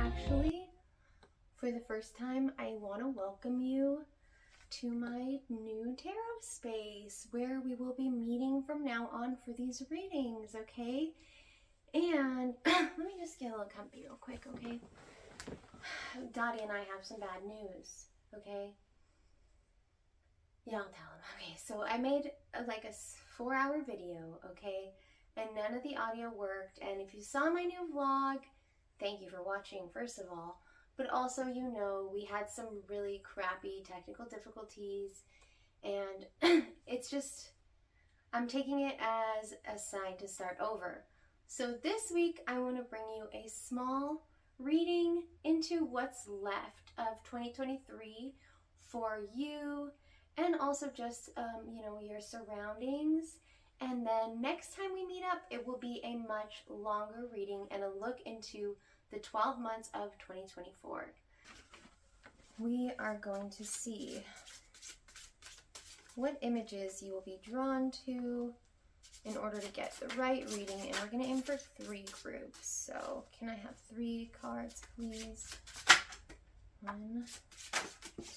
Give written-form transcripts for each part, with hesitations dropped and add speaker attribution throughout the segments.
Speaker 1: actually, for the first time, I want to welcome you to my new tarot space where we will be meeting from now on for these readings, okay? And let me just get a little comfy real quick, okay? Dottie and I have some bad news, okay? Yeah, I'll tell him. Okay, so I made like a 4-hour video, okay? And none of the audio worked. And if you saw my new vlog, thank you for watching, first of all. But also, you know, we had some really crappy technical difficulties. And it's just, I'm taking it as a sign to start over. So this week, I want to bring you a small reading into what's left of 2023 for you, and also just, you know, your surroundings. And then next time we meet up, it will be a much longer reading and a look into the 12 months of 2024. We are going to see what images you will be drawn to in order to get the right reading, and we're going to aim for 3 groups. So can I have 3 cards, please? 1,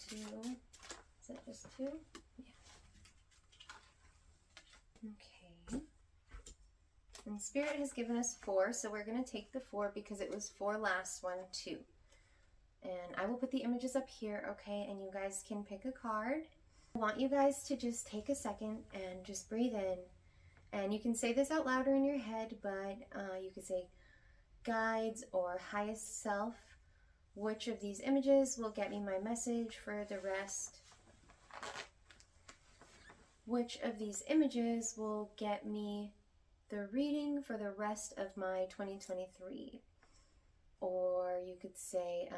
Speaker 1: 2, is it just 2? Yeah. Okay. And Spirit has given us 4, so we're going to take the 4 because it was 4 last one too. And I will put the images up here, okay, and you guys can pick a card. I want you guys to just take a second and just breathe in. And you can say this out loud or in your head, but you could say guides or highest self. Which of these images will get me my message for the rest? Which of these images will get me the reading for the rest of my 2023? Or you could say,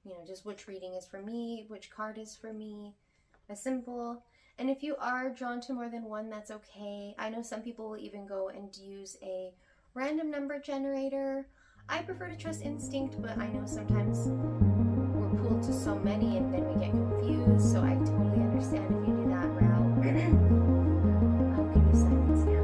Speaker 1: you know, just which reading is for me, which card is for me, a symbol. And if you are drawn to more than one, that's okay. I know some people will even go and use a random number generator. I prefer to trust instinct, but I know sometimes we're pulled to so many and then we get confused, so I totally understand if you do that route. I'll give you silence now.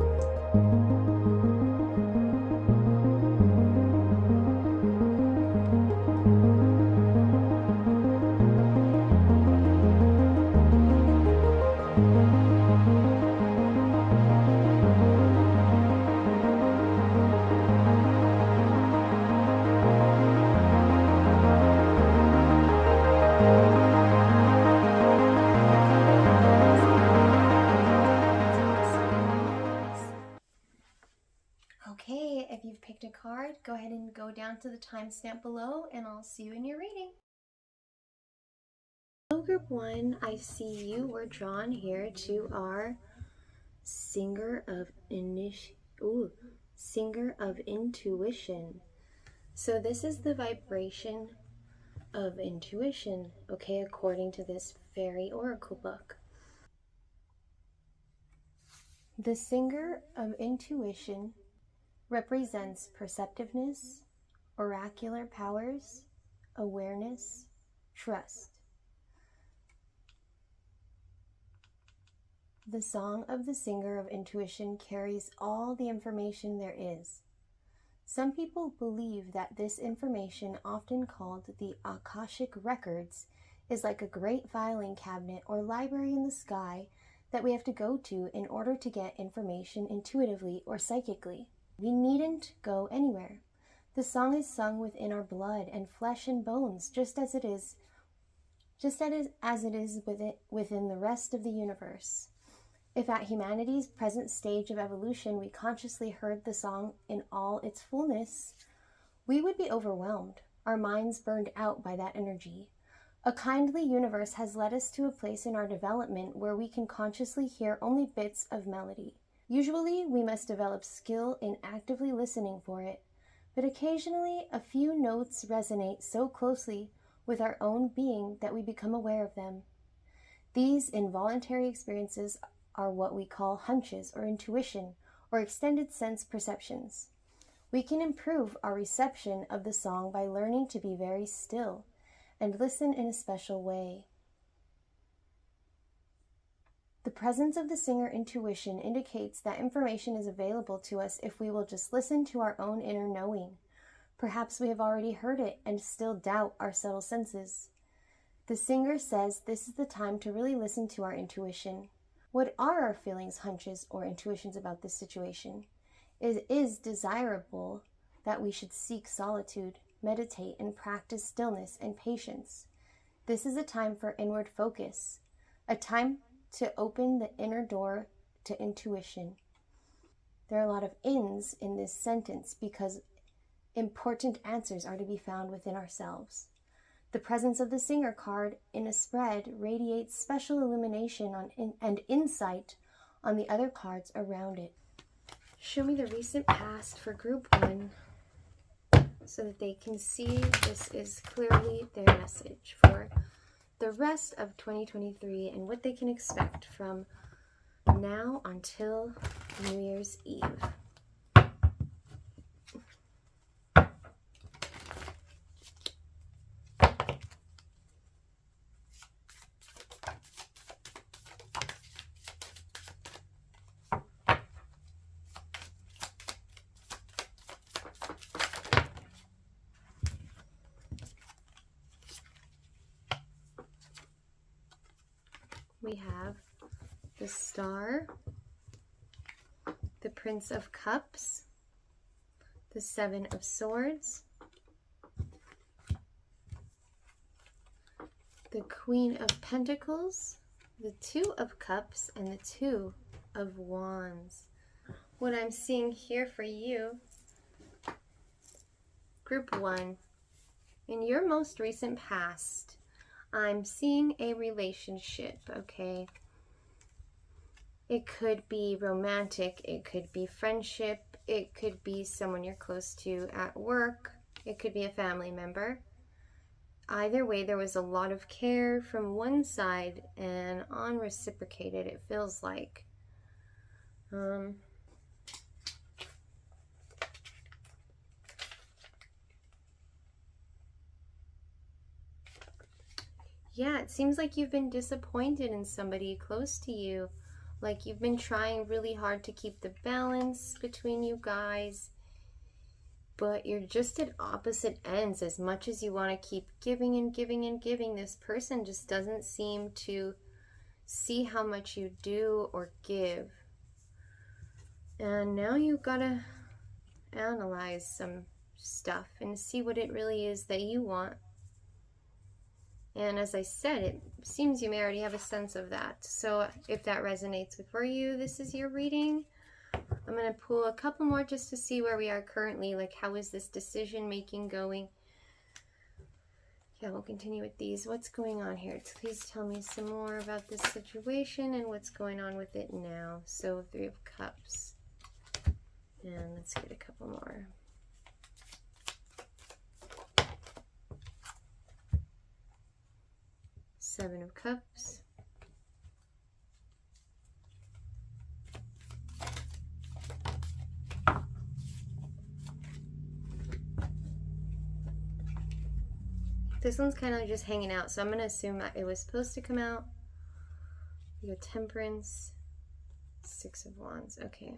Speaker 1: Okay, if you've picked a card, go ahead and go down to the timestamp below and I'll see you in your reading. Hello, group 1, I see you were drawn here to our Singer of Intuition. So this is the vibration of intuition, okay, according to this fairy oracle book. The Singer of Intuition represents perceptiveness, oracular powers, awareness, trust. The song of the Singer of Intuition carries all the information there is. Some people believe that this information, often called the Akashic Records, is like a great filing cabinet or library in the sky that we have to go to in order to get information intuitively or psychically. We needn't go anywhere. The song is sung within our blood and flesh and bones, just as it is within the rest of the universe. If at humanity's present stage of evolution we consciously heard the song in all its fullness, we would be overwhelmed, our minds burned out by that energy. A kindly universe has led us to a place in our development where we can consciously hear only bits of melody. Usually, we must develop skill in actively listening for it, but occasionally a few notes resonate so closely with our own being that we become aware of them. These involuntary experiences are what we call hunches or intuition or extended sense perceptions. We can improve our reception of the song by learning to be very still and listen in a special way. The presence of the singer intuition indicates that information is available to us if we will just listen to our own inner knowing. Perhaps we have already heard it and still doubt our subtle senses. The singer says this is the time to really listen to our intuition. What are our feelings, hunches, or intuitions about this situation? It is desirable that we should seek solitude, meditate, and practice stillness and patience. This is a time for inward focus, a time to open the inner door to intuition. There are a lot of ins in this sentence because important answers are to be found within ourselves. The presence of the singer card in a spread radiates special illumination and insight on the other cards around it. Show me the recent past for group 1 so that they can see this is clearly their message for the rest of 2023 and what they can expect from now until New Year's Eve. We have the Star, the Prince of Cups, the Seven of Swords, the Queen of Pentacles, the Two of Cups, and the Two of Wands. What I'm seeing here for you, Group 1, in your most recent past, I'm seeing a relationship, okay? It could be romantic, it could be friendship, it could be someone you're close to at work, it could be a family member. Either way, there was a lot of care from one side and unreciprocated, it feels like. Yeah, it seems like you've been disappointed in somebody close to you. Like you've been trying really hard to keep the balance between you guys, but you're just at opposite ends. As much as you want to keep giving and giving and giving, this person just doesn't seem to see how much you do or give. And now you've got to analyze some stuff and see what it really is that you want. And as I said, it seems you may already have a sense of that. So if that resonates for you, this is your reading. I'm going to pull a couple more just to see where we are currently. Like, how is this decision making going? Yeah, we'll continue with these. What's going on here? Please tell me some more about this situation and what's going on with it now. So 3 of Cups. And let's get a couple more. Seven of Cups. This one's kind of just hanging out, so I'm going to assume that it was supposed to come out. You go Temperance, 6 of Wands. Okay.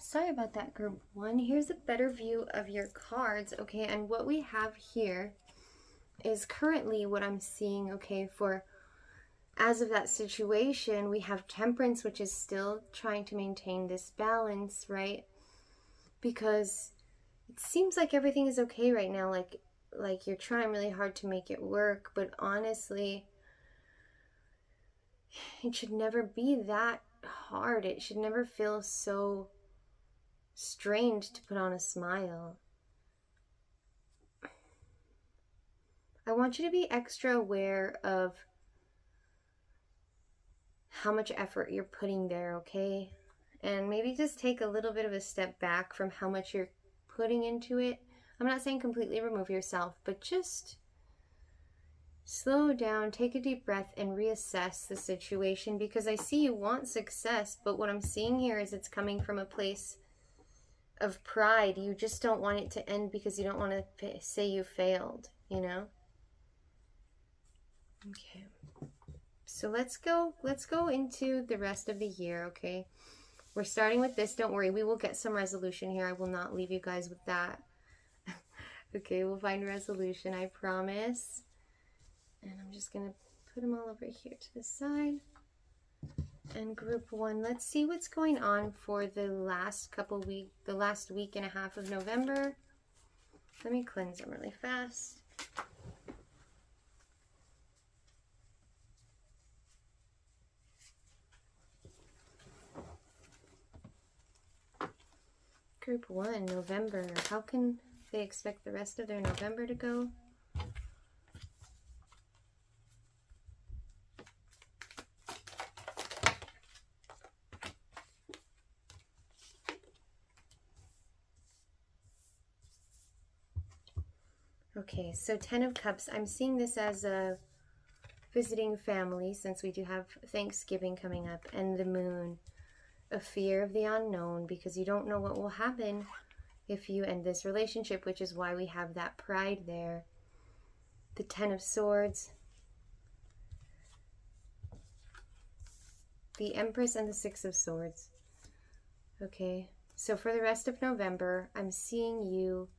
Speaker 1: Sorry about that, Group 1. Here's a better view of your cards, okay? And what we have here is currently what I'm seeing, okay, for as of that situation, we have Temperance, which is still trying to maintain this balance, right? Because it seems like everything is okay right now, like you're trying really hard to make it work, but honestly, it should never be that hard. It should never feel so strained to put on a smile. I want you to be extra aware of how much effort you're putting there, okay? And maybe just take a little bit of a step back from how much you're putting into it. I'm not saying completely remove yourself, but just slow down, take a deep breath, and reassess the situation, because I see you want success, but what I'm seeing here is it's coming from a place of pride. You just don't want it to end because you don't want to say you failed, you know? Okay. So let's go into the rest of the year, okay? We're starting with this. Don't worry, we will get some resolution here. I will not leave you guys with that. Okay, we'll find resolution, I promise. And I'm just going to put them all over here to the side. And group 1, let's see what's going on for the last week and a half of November. Let me cleanse them really fast. Group 1, November. How can they expect the rest of their November to go? Okay, so 10 of Cups. I'm seeing this as a visiting family, since we do have Thanksgiving coming up, and the Moon. A fear of the unknown, because you don't know what will happen if you end this relationship, which is why we have that pride there. The 10 of Swords. The Empress and the 6 of Swords. Okay, so for the rest of November, I'm seeing you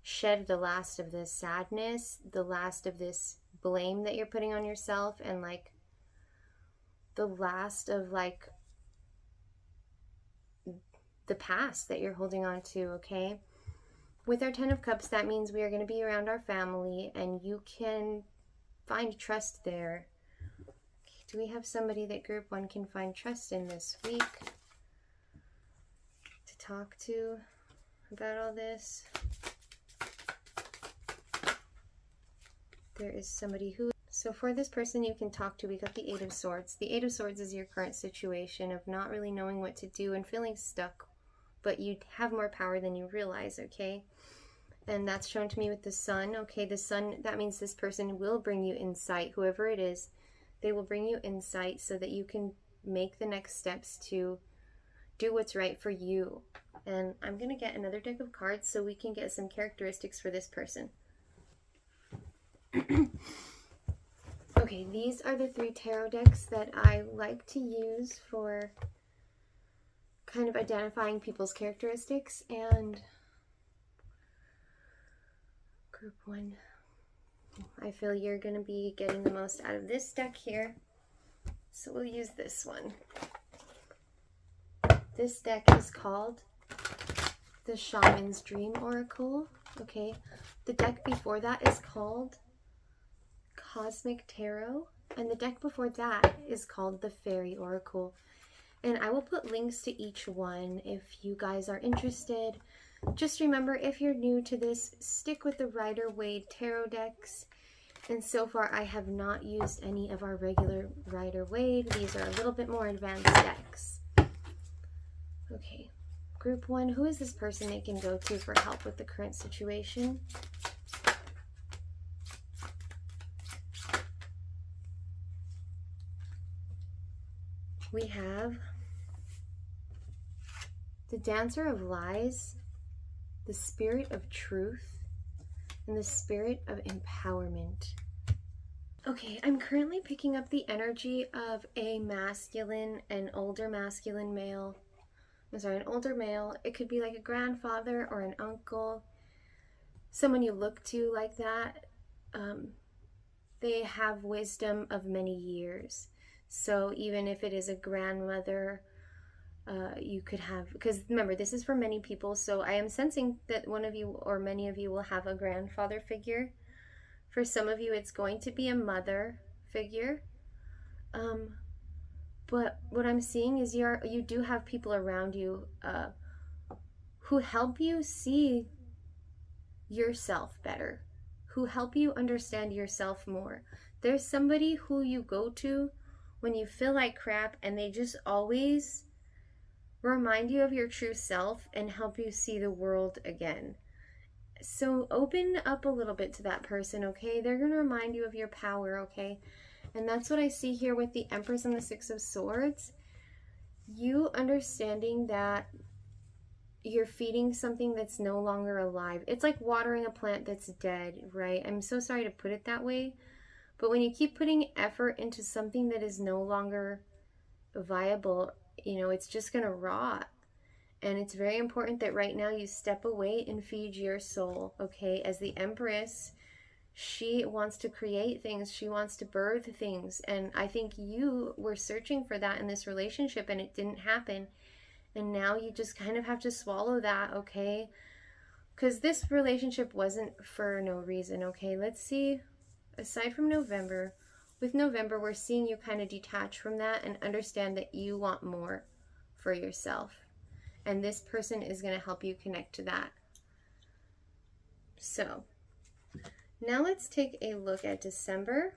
Speaker 1: shed the last of this sadness, the last of this blame that you're putting on yourself, and like the last of like the past that you're holding on to, okay? With our 10 of Cups, that means we are going to be around our family, and you can find trust there. Okay, do we have somebody that group 1 can find trust in this week to talk to about all this? There is somebody who... So for this person you can talk to, we got the 8 of Swords. The 8 of Swords is your current situation of not really knowing what to do and feeling stuck, but you have more power than you realize, okay? And that's shown to me with the Sun. Okay, the Sun, that means this person will bring you insight, whoever it is. They will bring you insight so that you can make the next steps to do what's right for you. And I'm going to get another deck of cards so we can get some characteristics for this person. Okay, these are the 3 tarot decks that I like to use for kind of identifying people's characteristics. And group 1, I feel you're going to be getting the most out of this deck here, so we'll use this one. This deck is called the Shaman's Dream Oracle. Okay, the deck before that is called Cosmic Tarot, and the deck before that is called the Fairy Oracle. And I will put links to each one if you guys are interested. Just remember, if you're new to this, stick with the Rider-Waite tarot decks. And so far I have not used any of our regular Rider-Waite. These are a little bit more advanced decks. Okay, group 1, who is this person they can go to for help with the current situation? We have the Dancer of Lies, the Spirit of Truth, and the Spirit of Empowerment. Okay, I'm currently picking up the energy of a masculine, an older masculine male. I'm sorry, an older male. It could be like a grandfather or an uncle, someone you look to like that. They have wisdom of many years. So even if it is a grandmother, you could have, because remember, this is for many people, so I am sensing that one of you or many of you will have a grandfather figure. For some of you, it's going to be a mother figure. But what I'm seeing is you do have people around you who help you see yourself better, who help you understand yourself more. There's somebody who you go to when you feel like crap, and they just always remind you of your true self and help you see the world again. So open up a little bit to that person, okay? They're going to remind you of your power, okay? And that's what I see here with the Empress and the 6 of Swords. You understanding that you're feeding something that's no longer alive. It's like watering a plant that's dead, right? I'm so sorry to put it that way, but when you keep putting effort into something that is no longer viable, you know, it's just going to rot. And it's very important that right now you step away and feed your soul, okay? As the Empress, she wants to create things. She wants to birth things. And I think you were searching for that in this relationship and it didn't happen. And now you just kind of have to swallow that, okay? Because this relationship wasn't for no reason, okay? Let's see, aside from November, with November, we're seeing you kind of detach from that and understand that you want more for yourself. And this person is going to help you connect to that. So now let's take a look at December,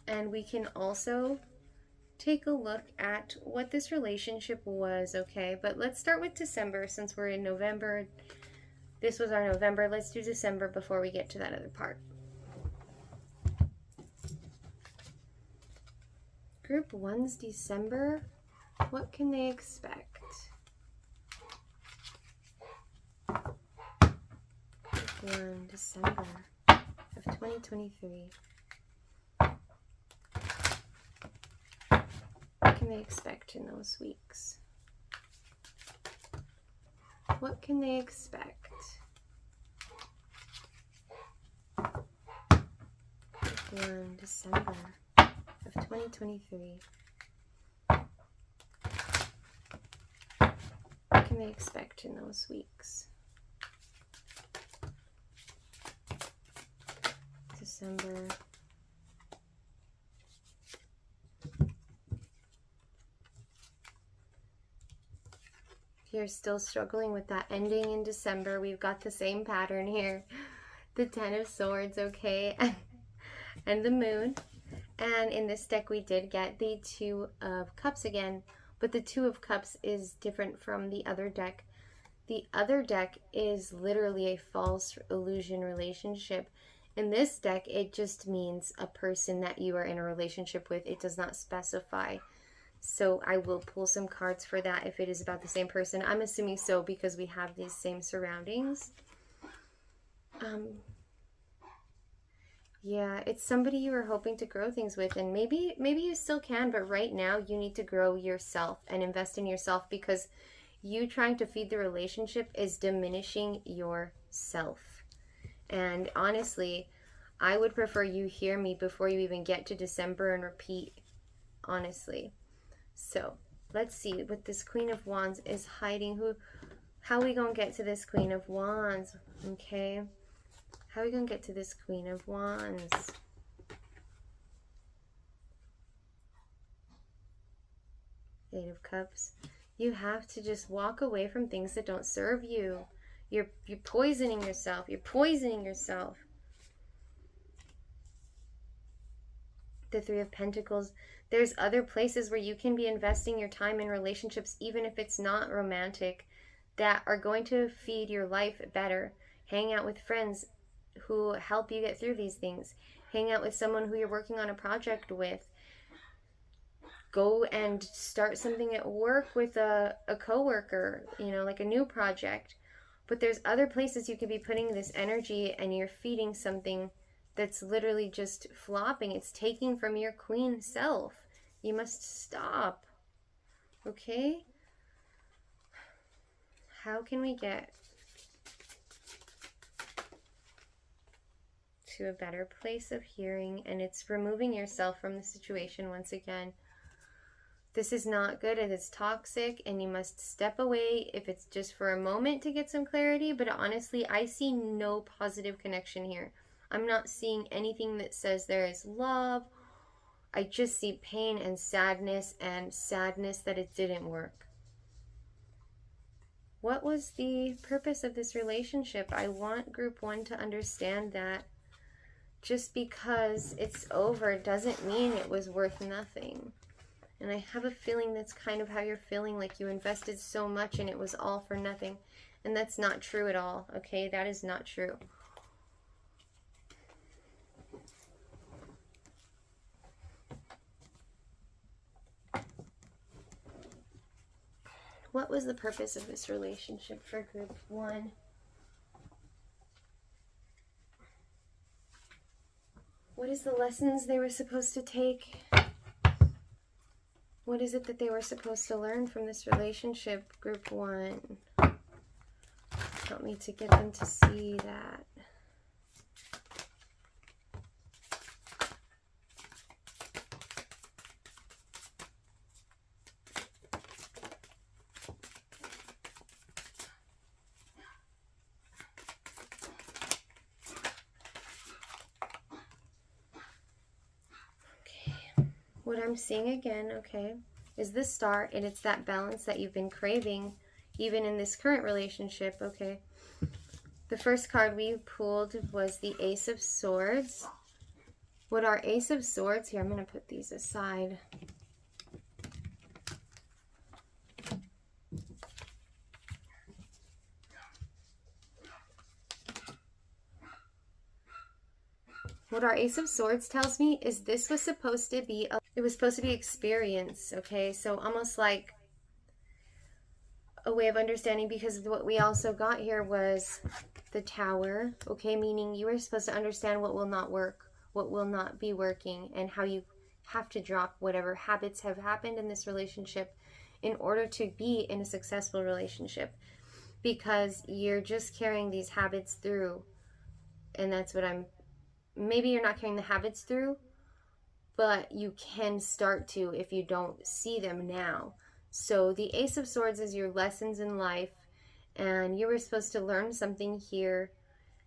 Speaker 1: and we can also take a look at what this relationship was, okay? But let's start with December since we're in November. This was our November. Let's do December before we get to that other part. Group 1's December. What can they expect? Group 1, December of 2023. What can they expect in those weeks? What can they expect? Group 1, December of 2023. What can they expect in those weeks? December. If you're still struggling with that ending in December, we've got the same pattern here. The Ten of Swords, okay? And the Moon. And in this deck, we did get the Two of Cups again. But the Two of Cups is different from the other deck. The other deck is literally a false illusion relationship. In this deck, it just means a person that you are in a relationship with. It does not specify. So I will pull some cards for that if it is about the same person. I'm assuming so because we have these same surroundings. Yeah, it's somebody you were hoping to grow things with, and maybe you still can, but right now you need to grow yourself and invest in yourself because you trying to feed the relationship is diminishing yourself. And honestly, I would prefer you hear me before you even get to December and repeat, honestly. So let's see what this Queen of Wands is hiding. How we gonna get to this Queen of Wands? Okay, how we gonna get to this Queen of Wands? Eight of Cups. You have to just walk away from things that don't serve you. You're poisoning yourself. You're poisoning yourself. The Three of Pentacles. There's other places where you can be investing your time in relationships, even if it's not romantic, that are going to feed your life better. Hang out with friends who help you get through these things. Hang out with someone who you're working on a project with. Go and start something at work with a coworker, you know, like a new project. But there's other places you could be putting this energy and you're feeding something that's literally just flopping. It's taking from your queen self. You must stop. Okay? How can we get to a better place of hearing? And it's removing yourself from the situation once again. This is not good. It is toxic and you must step away if it's just for a moment to get some clarity. But honestly, I see no positive connection here. I'm not seeing anything that says there is love. I just see pain and sadness that it didn't work. What was the purpose of this relationship? I want Group 1 to understand that just because it's over doesn't mean it was worth nothing. And I have a feeling that's kind of how you're feeling, like you invested so much and it was all for nothing. And that's not true at all, okay? That is not true. What was the purpose of this relationship for Group 1? What is the lessons they were supposed to take? What is it that they were supposed to learn from this relationship, group 1? Help me to get them to see that. What I'm seeing again, okay, is this star, and it's that balance that you've been craving even in this current relationship, okay? The first card we pulled was the Ace of Swords. What our Ace of Swords, here, I'm going to put these aside. What our Ace of Swords tells me is this was supposed to be, it was supposed to be experience, okay? So almost like a way of understanding, because what we also got here was the Tower, okay? Meaning you were supposed to understand what will not work, what will not be working, and how you have to drop whatever habits have happened in this relationship in order to be in a successful relationship, because you're just carrying these habits through. And that's what maybe you're not carrying the habits through, but you can start to if you don't see them now. So the Ace of Swords is your lessons in life, and you were supposed to learn something here,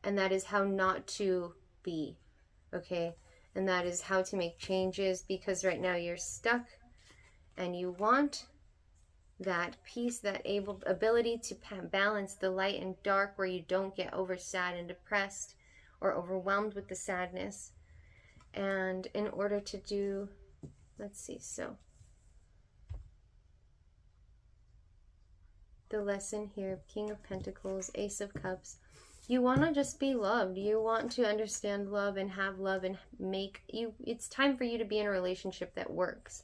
Speaker 1: and that is how not to be, okay? And that is how to make changes, because right now you're stuck and you want that peace, that ability to balance the light and dark, where you don't get over sad and depressed or overwhelmed with the sadness. And in order to do, let's see, so the lesson here, King of Pentacles, Ace of Cups, you want to just be loved. You want to understand love and have love and it's time for you to be in a relationship that works.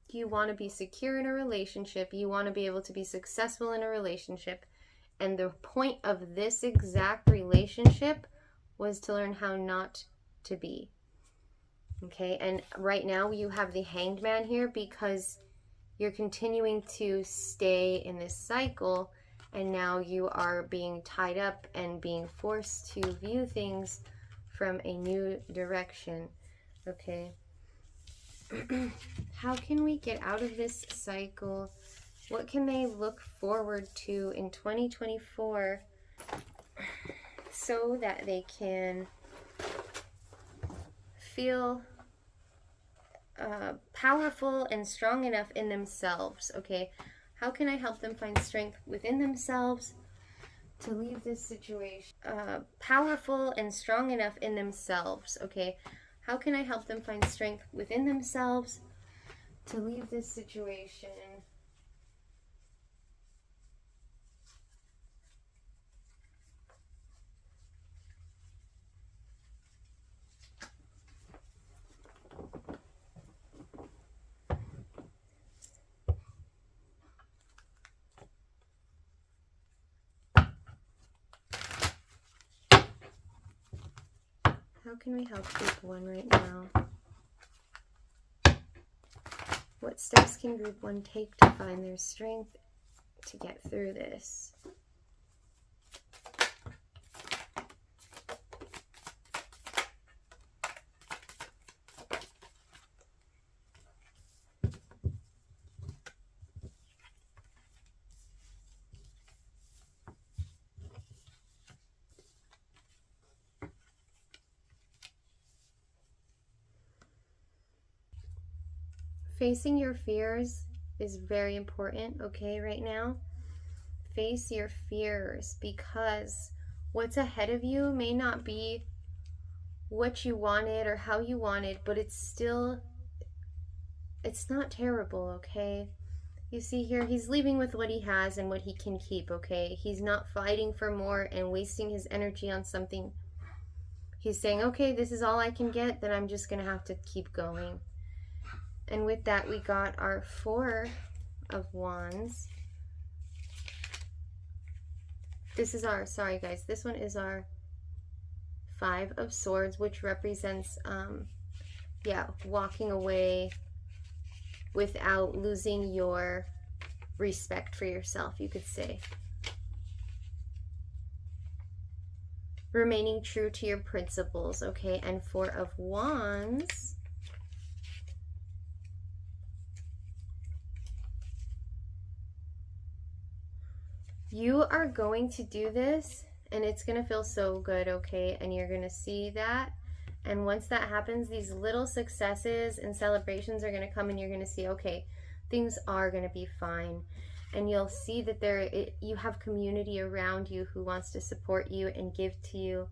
Speaker 1: You want to be secure in a relationship. You want to be able to be successful in a relationship. And the point of this exact relationship was to learn how not to be. Okay, and right now you have the Hanged Man here because you're continuing to stay in this cycle, and now you are being tied up and being forced to view things from a new direction. Okay. How can we get out of this cycle? What can they look forward to in 2024 so that they can feel powerful and strong enough in themselves? Okay, how can I help them find strength within themselves to leave this situation? Powerful and strong enough in themselves. Okay, how can I help them find strength within themselves to leave this situation? How can we help group 1 right now? What steps can group 1 take to find their strength to get through this? Facing your fears is very important, okay, right now. Face your fears, because what's ahead of you may not be what you wanted or how you wanted, but it's not terrible, okay? You see here, he's leaving with what he has and what he can keep, okay? He's not fighting for more and wasting his energy on something. He's saying, okay, this is all I can get, then I'm just going to have to keep going. And with that, we got our 4 of Wands. This is our, sorry guys, this one is our 5 of Swords, which represents yeah, walking away without losing your respect for yourself, you could say. Remaining true to your principles, okay? And Four of Wands. You are going to do this, and it's going to feel so good, okay? And you're going to see that. And once that happens, these little successes and celebrations are going to come, and you're going to see, okay, things are going to be fine. And you'll see that you have community around you who wants to support you and give to you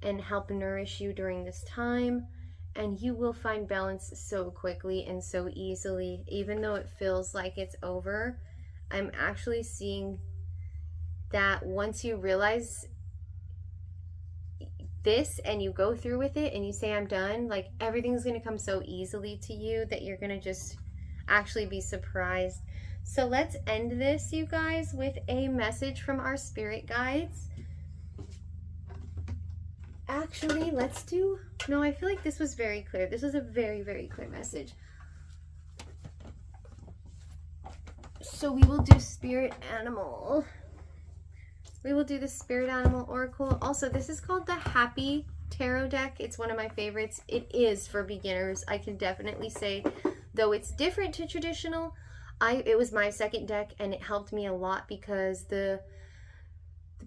Speaker 1: and help nourish you during this time. And you will find balance so quickly and so easily. Even though it feels like it's over, I'm actually seeing that once you realize this and you go through with it and you say I'm done, like everything's going to come so easily to you that you're going to just actually be surprised. So let's end this, you guys, with a message from our spirit guides. Actually, no, I feel like this was very clear. This was a very, very clear message. So we will do spirit animal. We will do the Spirit Animal Oracle. Also, this is called the Happy Tarot deck. It's one of my favorites. It is for beginners. I can definitely say, though it's different to traditional, it was my second deck, and it helped me a lot because the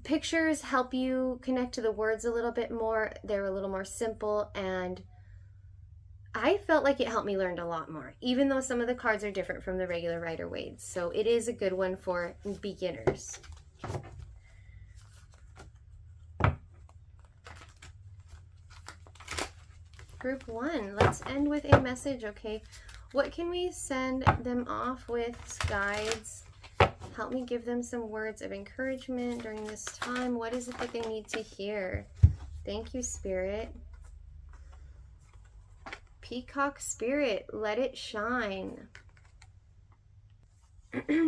Speaker 1: pictures help you connect to the words a little bit more. They're a little more simple, and I felt like it helped me learn a lot more, even though some of the cards are different from the regular Rider-Waite. So it is a good one for beginners. Group 1, let's end with a message, okay? What can we send them off with, guides? Help me give them some words of encouragement during this time. What is it that they need to hear? Thank you, Spirit. Peacock Spirit, let it shine.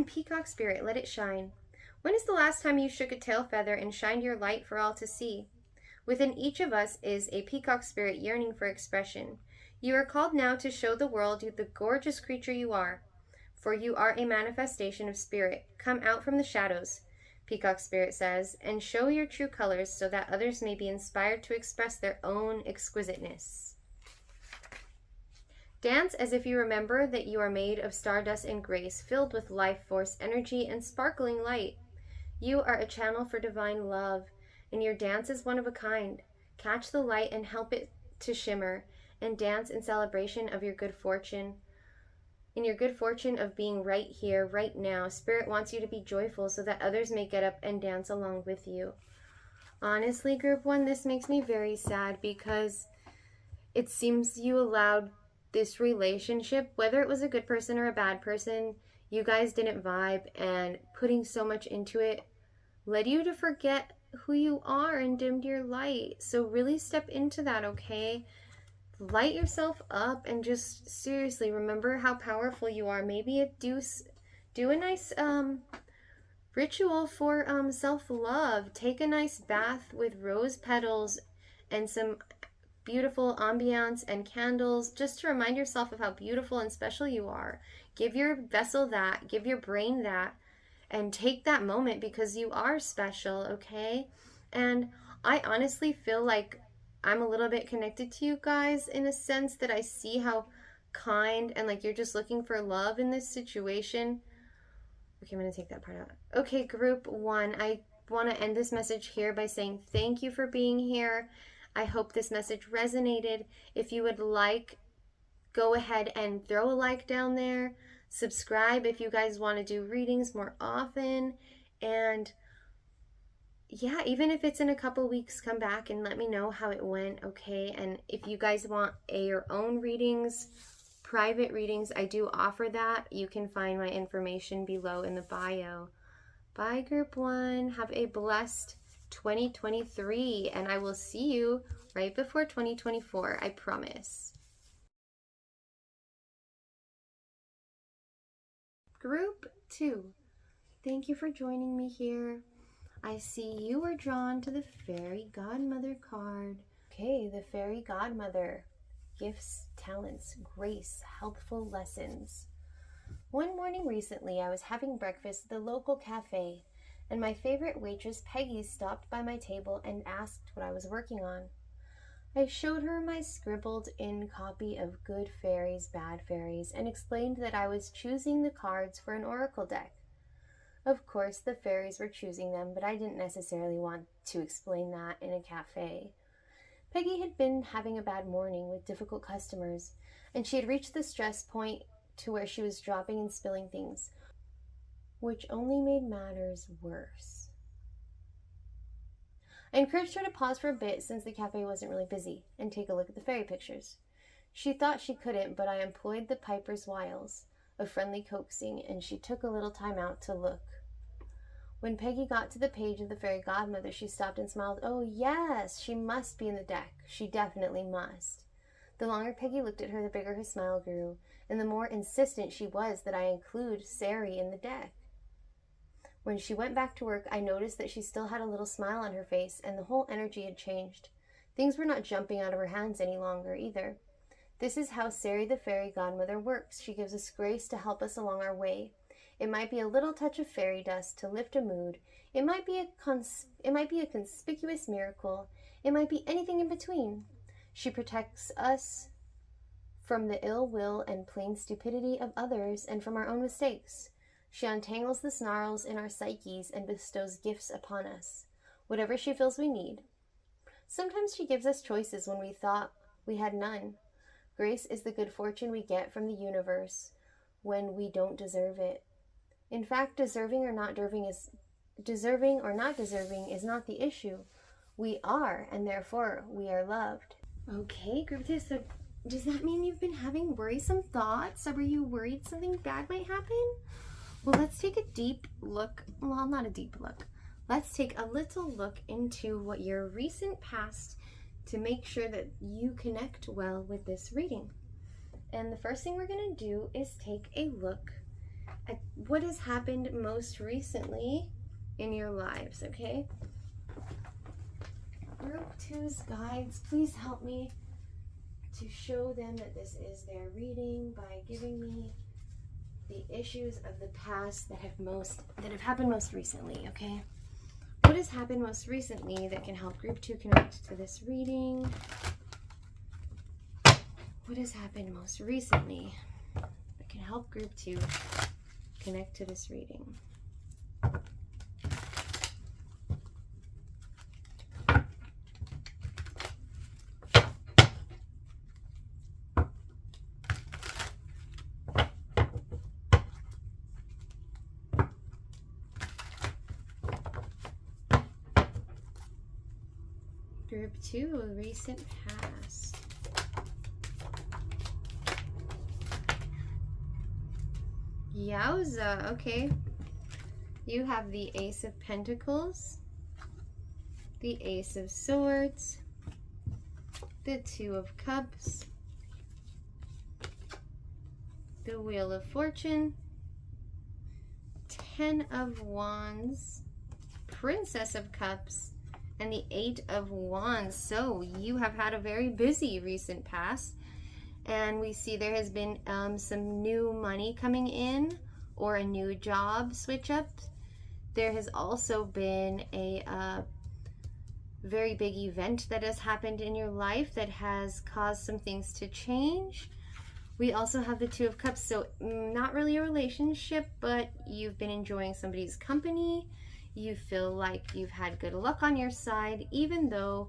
Speaker 1: Peacock Spirit, let it shine. When is the last time you shook a tail feather and shined your light for all to see? Within each of us is a peacock spirit yearning for expression. You are called now to show the world the gorgeous creature you are, for you are a manifestation of spirit. Come out from the shadows, Peacock Spirit says, and show your true colors so that others may be inspired to express their own exquisiteness. Dance as if you remember that you are made of stardust and grace, filled with life force, energy, and sparkling light. You are a channel for divine love, and your dance is one of a kind. Catch the light and help it to shimmer, and dance in celebration of your good fortune. In your good fortune of being right here, right now, Spirit wants you to be joyful so that others may get up and dance along with you. Honestly, Group 1, this makes me very sad because it seems you allowed this relationship, whether it was a good person or a bad person, you guys didn't vibe, and putting so much into it led you to forget who you are and dimmed your light. So really step into that, okay? Light yourself up and just seriously remember how powerful you are. Maybe do a nice ritual for self-love. Take a nice bath with rose petals and some beautiful ambiance and candles, just to remind yourself of how beautiful and special you are. Give your vessel that, give your brain that, and take that moment because you are special, okay? And I honestly feel like I'm a little bit connected to you guys in a sense that I see how kind and like you're just looking for love in this situation. Okay, I'm going to take that part out. Okay, Group 1, I want to end this message here by saying thank you for being here. I hope this message resonated. If you would like, go ahead and throw a like down there. Subscribe if you guys want to do readings more often. And yeah, even if it's in a couple weeks, come back and let me know how it went, okay? And if you guys want your own readings, private readings, I do offer that. You can find my information below in the bio. Bye, Group 1. Have a blessed 2023, and I will see you right before 2024, I promise. Group 2, thank you for joining me here. I see you were drawn to the Fairy Godmother card. Okay, the Fairy Godmother. gifts, talents, grace, helpful lessons. One morning recently, I was having breakfast at the local cafe, and my favorite waitress, Peggy, stopped by my table and asked what I was working on. I showed her my scribbled-in copy of Good Fairies, Bad Fairies, and explained that I was choosing the cards for an oracle deck. Of course, the fairies were choosing them, but I didn't necessarily want to explain that in a cafe. Peggy had been having a bad morning with difficult customers, and she had reached the stress point to where she was dropping and spilling things, which only made matters worse. I encouraged her to pause for a bit since the cafe wasn't really busy and take a look at the fairy pictures. She thought she couldn't, but I employed the piper's wiles of friendly coaxing, and she took a little time out to look. When Peggy got to the page of the fairy godmother, she stopped and smiled. Oh, yes, she must be in the deck. She definitely must. The longer Peggy looked at her, the bigger her smile grew, and the more insistent she was that I include Sari in the deck. When she went back to work, I noticed that she still had a little smile on her face, and the whole energy had changed. Things were not jumping out of her hands any longer, either. This is how Sari the fairy godmother works. She gives us grace to help us along our way. It might be a little touch of fairy dust to lift a mood. It might be a conspicuous miracle. It might be anything in between. She protects us from the ill will and plain stupidity of others and from our own mistakes. She untangles the snarls in our psyches and bestows gifts upon us, whatever she feels we need. Sometimes she gives us choices when we thought we had none. Grace is the good fortune we get from the universe when we don't deserve it. In fact, deserving or not deserving is not the issue. We are, and therefore we are loved. Okay, group 2, so does that mean you've been having worrisome thoughts? Or were you worried something bad might happen? Well, let's take a deep look. Well, not a deep look. Let's take a little look into what your recent past to make sure that you connect well with this reading. And the first thing we're going to do is take a look at what has happened most recently in your lives, okay? Group 2's guides, please help me to show them that this is their reading by giving me the issues of the past that have happened most recently, okay? What has happened most recently that can help Group 2 connect to this reading? What has happened most recently that can help Group 2 connect to this reading? Group 2, recent past. Yowza, okay. You have the Ace of Pentacles, the Ace of Swords, the Two of Cups, the Wheel of Fortune, Ten of Wands, Princess of Cups, and the Eight of Wands. So you have had a very busy recent past, and we see there has been some new money coming in or a new job switch up. There has also been a very big event that has happened in your life that has caused some things to change. We also have the Two of Cups, so not really a relationship, but you've been enjoying somebody's company. You feel like you've had good luck on your side, even though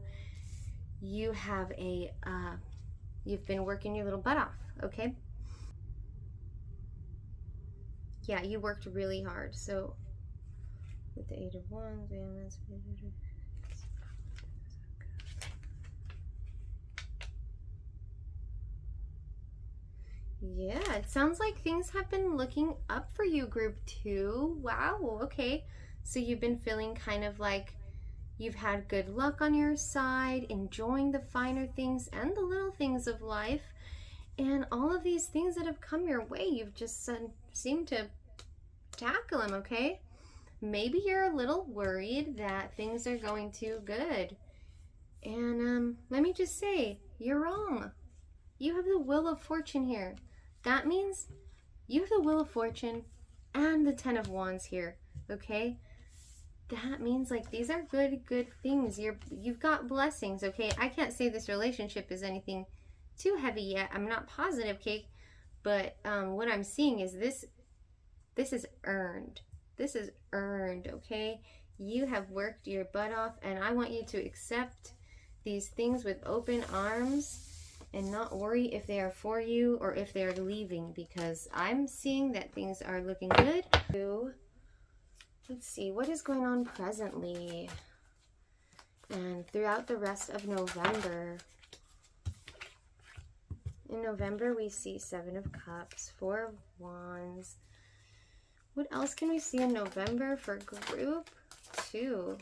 Speaker 1: you have you've been working your little butt off, okay? Yeah, you worked really hard. So with the Eight of Wands, yeah, it sounds like things have been looking up for you, Group 2. Wow, okay. So you've been feeling kind of like you've had good luck on your side, enjoying the finer things and the little things of life. And all of these things that have come your way, you've just seemed to tackle them, okay? Maybe you're a little worried that things are going too good. And let me just say, you're wrong. You have the Wheel of Fortune here. That means you have the Wheel of Fortune and the Ten of Wands here, okay? That means like these are good things. You've got blessings, okay? I can't say this relationship is anything too heavy yet. I'm not positive, Cake, but what I'm seeing is this is earned. This is earned, okay? You have worked your butt off, and I want you to accept these things with open arms and not worry if they are for you or if they're leaving, because I'm seeing that things are looking good. Let's see, what is going on presently and throughout the rest of November. In November, we see Seven of Cups, Four of Wands. What else can we see in November for group 2?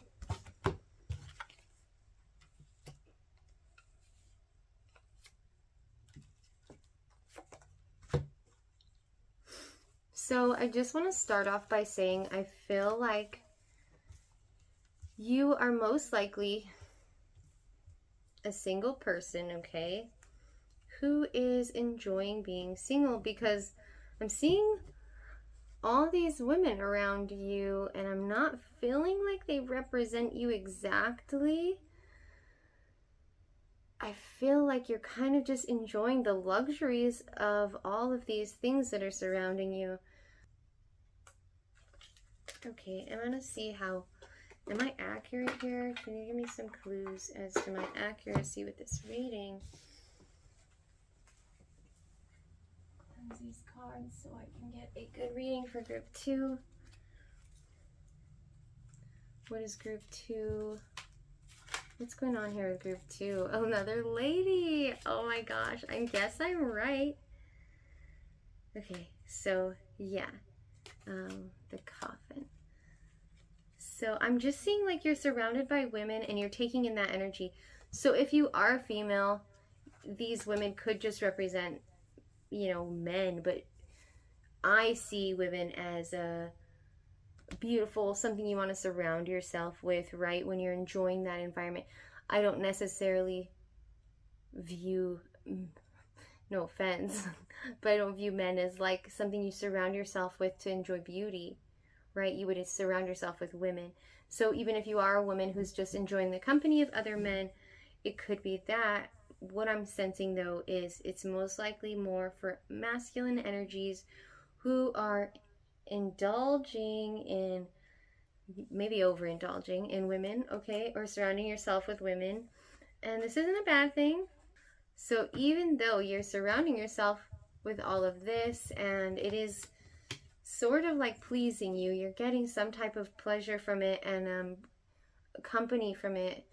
Speaker 1: So I just want to start off by saying I feel like you are most likely a single person, okay, who is enjoying being single, because I'm seeing all these women around you and I'm not feeling like they represent you exactly. I feel like you're kind of just enjoying the luxuries of all of these things that are surrounding you. Okay, I'm gonna see how, am I accurate here? Can you give me some clues as to my accuracy with this reading? Cleanse these cards so I can get a good reading for group 2. What is group 2? What's going on here with group 2? Oh, another lady. Oh my gosh, I guess I'm right. Okay, so yeah, the coffin. So I'm just seeing like you're surrounded by women and you're taking in that energy. So if you are a female, these women could just represent, you know, men, but I see women as a beautiful, something you want to surround yourself with, right? When you're enjoying that environment. I don't necessarily view, no offense, but I don't view men as like something you surround yourself with to enjoy beauty, right? You would surround yourself with women. So even if you are a woman who's just enjoying the company of other men, it could be that. What I'm sensing though is it's most likely more for masculine energies who are indulging in, maybe overindulging in women, okay, or surrounding yourself with women. And this isn't a bad thing. So even though you're surrounding yourself with all of this and it is sort of like pleasing you, you're getting some type of pleasure from it and company from it,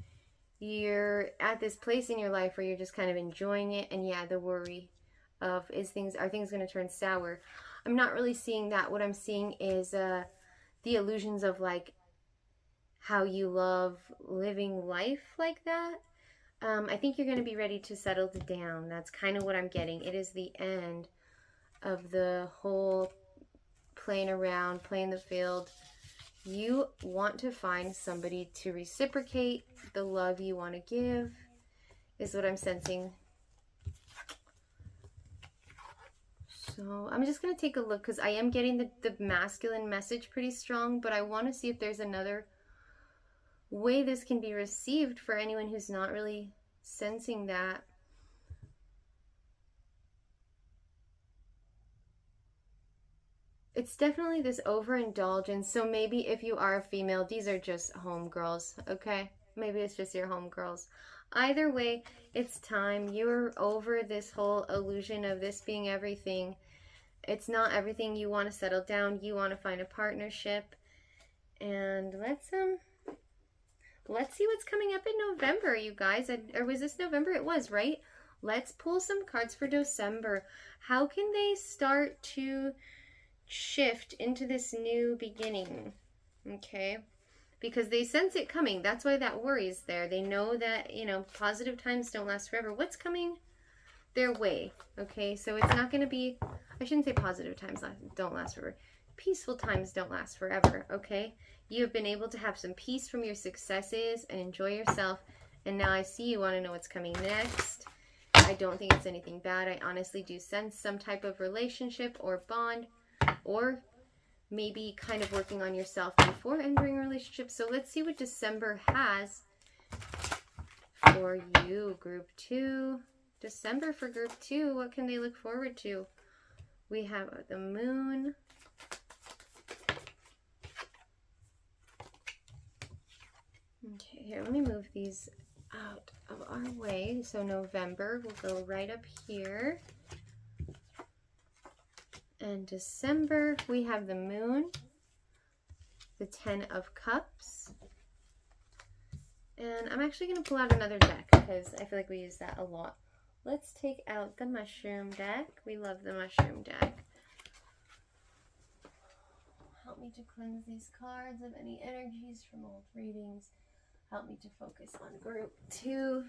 Speaker 1: you're at this place in your life where you're just kind of enjoying it. And yeah, the worry of are things going to turn sour? I'm not really seeing that. What I'm seeing is the illusions of like how you love living life like that. I think you're going to be ready to settle down. That's kind of what I'm getting. It is the end of the whole playing around, playing the field. You want to find somebody to reciprocate the love you want to give, is what I'm sensing. So I'm just going to take a look because I am getting the masculine message pretty strong, but I want to see if there's another way this can be received for anyone who's not really sensing that. It's definitely this overindulgence. So maybe if you are a female, these are just homegirls, okay? Maybe it's just your homegirls. Either way, it's time. You're over this whole illusion of this being everything. It's not everything. You want to settle down. You want to find a partnership. And let's see what's coming up in November, you guys. Or was this November? It was, right? Let's pull some cards for December. How can they start to shift into this new beginning? Okay, because they sense it coming. That's why that worry is there. They know that, you know, positive times don't last forever. What's coming their way? Okay, so it's not going to be, I shouldn't say positive times don't last forever. Peaceful times don't last forever, okay? You have been able to have some peace from your successes and enjoy yourself. And now I see you want to know what's coming next. I don't think it's anything bad. I honestly do sense some type of relationship or bond, or maybe kind of working on yourself before entering a relationship. So let's see what December has for you, group 2. December for group 2, what can they look forward to? We have the moon. Okay, here, let me move these out of our way. So November will go right up here. And December, we have the moon, the 10 of Cups. And I'm actually going to pull out another deck because I feel like we use that a lot. Let's take out the mushroom deck. We love the mushroom deck. Help me to cleanse these cards of any energies from old readings. Help me to focus on group 2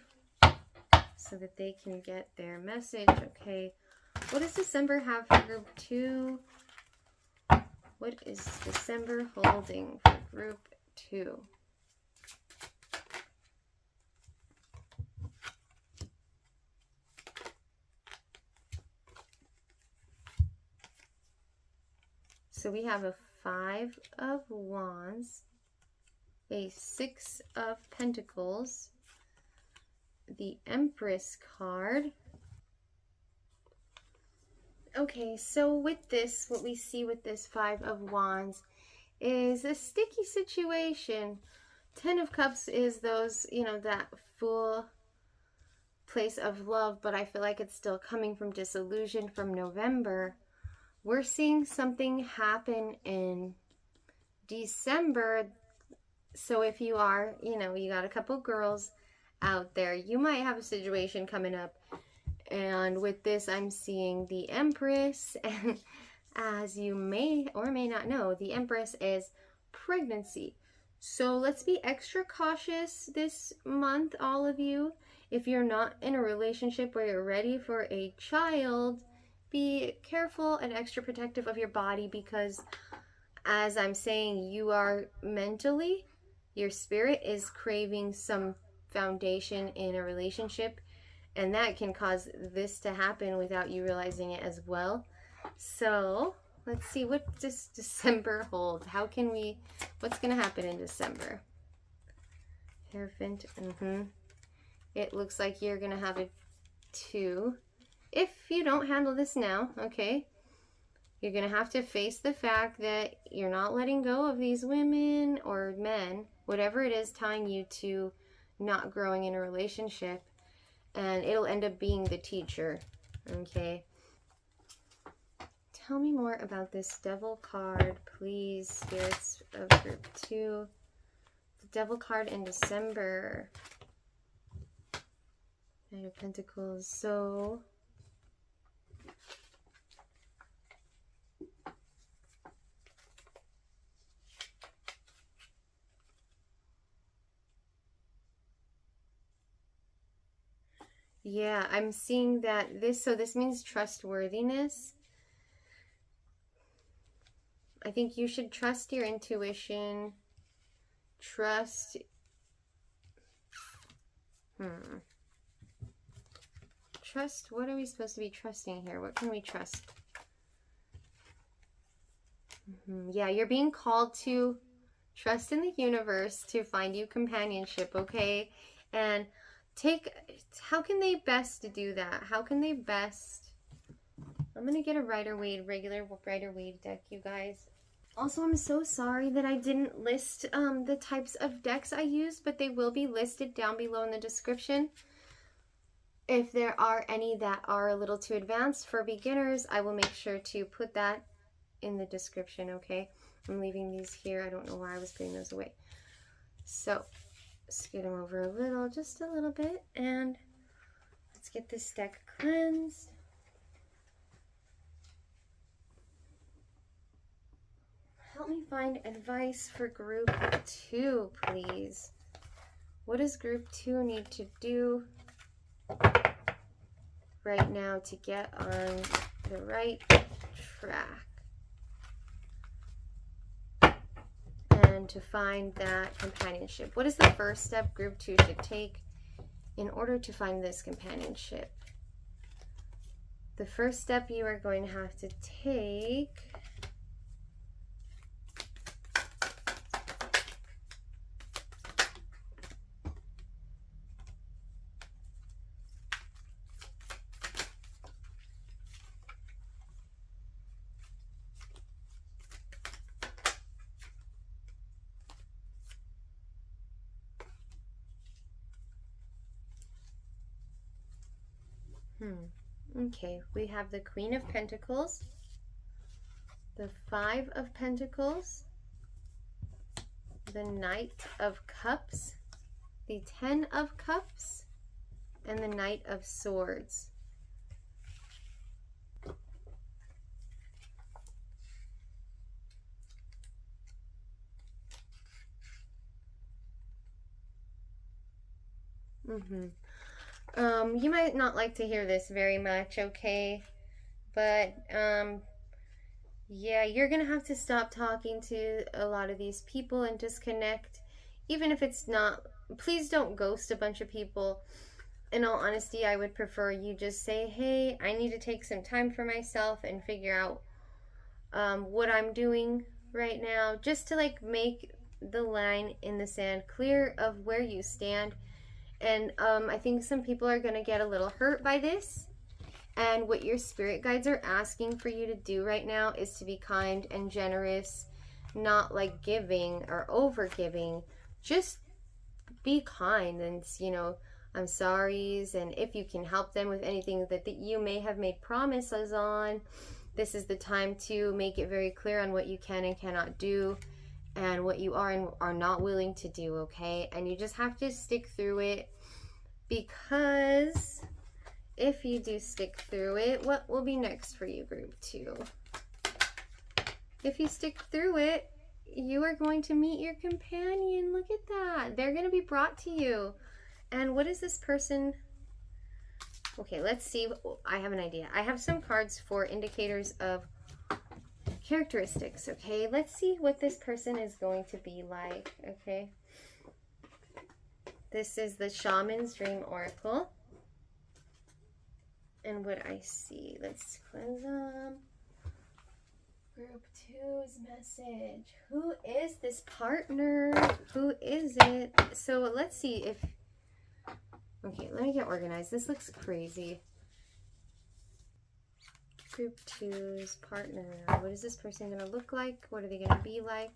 Speaker 1: so that they can get their message. Okay, what does December have for group 2? What is December holding for group 2? So we have a 5 of Wands, a 6 of Pentacles, the Empress card. Okay, so with this, what we see with this 5 of Wands is a sticky situation. 10 of Cups is those, you know, that full place of love, but I feel like it's still coming from disillusion from November. We're seeing something happen in December. So if you are, you know, you got a couple girls out there, you might have a situation coming up. And with this, I'm seeing the Empress. And as you may or may not know, the Empress is pregnancy. So let's be extra cautious this month, all of you. If you're not in a relationship where you're ready for a child, be careful and extra protective of your body, because as I'm saying, you are mentally, your spirit is craving some foundation in a relationship, and that can cause this to happen without you realizing it as well. So let's see, what does December hold? How can we, what's going to happen in December? Hierophant. It looks like you're going to have a 2. If you don't handle this now, okay, you're going to have to face the fact that you're not letting go of these women or men, whatever it is tying you to not growing in a relationship, and it'll end up being the teacher, okay? Tell me more about this Devil card, please, spirits of group 2. The Devil card in December. Knight of Pentacles. So yeah, I'm seeing that this means trustworthiness. I think you should trust your intuition. Trust. Trust, what are we supposed to be trusting here? What can we trust? Yeah, you're being called to trust in the universe to find you companionship, okay? And how can they best do that? How can they best... I'm going to get a Rider-Waite, regular Rider-Waite deck, you guys. Also, I'm so sorry that I didn't list the types of decks I use, but they will be listed down below in the description. If there are any that are a little too advanced for beginners, I will make sure to put that in the description, okay? I'm leaving these here. I don't know why I was putting those away. So, scoot them over a little, just a little bit, and let's get this deck cleansed. Help me find advice for group 2, please. What does group 2 need to do right now to get on the right track and to find that companionship? What is the first step group 2 should take in order to find this companionship? The first step you are going to have to take Okay, we have the Queen of Pentacles, the Five of Pentacles, the Knight of Cups, the Ten of Cups, and the Knight of Swords. You might not like to hear this very much, okay? But, yeah, you're gonna have to stop talking to a lot of these people and disconnect. Even if it's not, please don't ghost a bunch of people. In all honesty, I would prefer you just say, hey, I need to take some time for myself and figure out what I'm doing right now, just to like make the line in the sand clear of where you stand. And I think some people are going to get a little hurt by this. And what your spirit guides are asking for you to do right now is to be kind and generous, not like giving or over giving. Just be kind and, you know, I'm sorry's, and if you can help them with anything that you may have made promises on, this is the time to make it very clear on what you can and cannot do and what you are and are not willing to do, okay? And you just have to stick through it, because if you do stick through it, what will be next for you, group 2? If you stick through it, you are going to meet your companion. Look at that. They're going to be brought to you. And what is this person? Okay, let's see. I have an idea. I have some cards for indicators of characteristics, okay? Let's see what this person is going to be like, okay? This is the Shaman's Dream Oracle. And what I see, let's cleanse them. Group 2's message. Who is this partner? Who is it? So let's see if... Okay, let me get organized. This looks crazy. Group 2's partner. What is this person going to look like? What are they going to be like?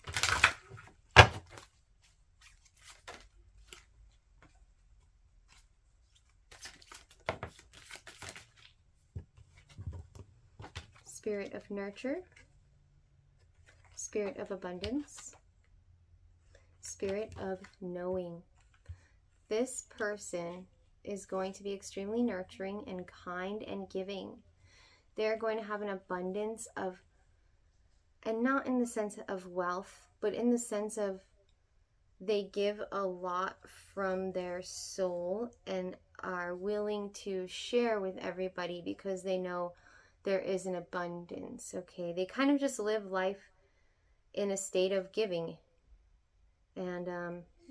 Speaker 1: Spirit of nurture. Spirit of abundance. Spirit of knowing. This person is going to be extremely nurturing and kind and giving. They're going to have an abundance of, and not in the sense of wealth, but in the sense of they give a lot from their soul and are willing to share with everybody because they know there is an abundance, okay? They kind of just live life in a state of giving. And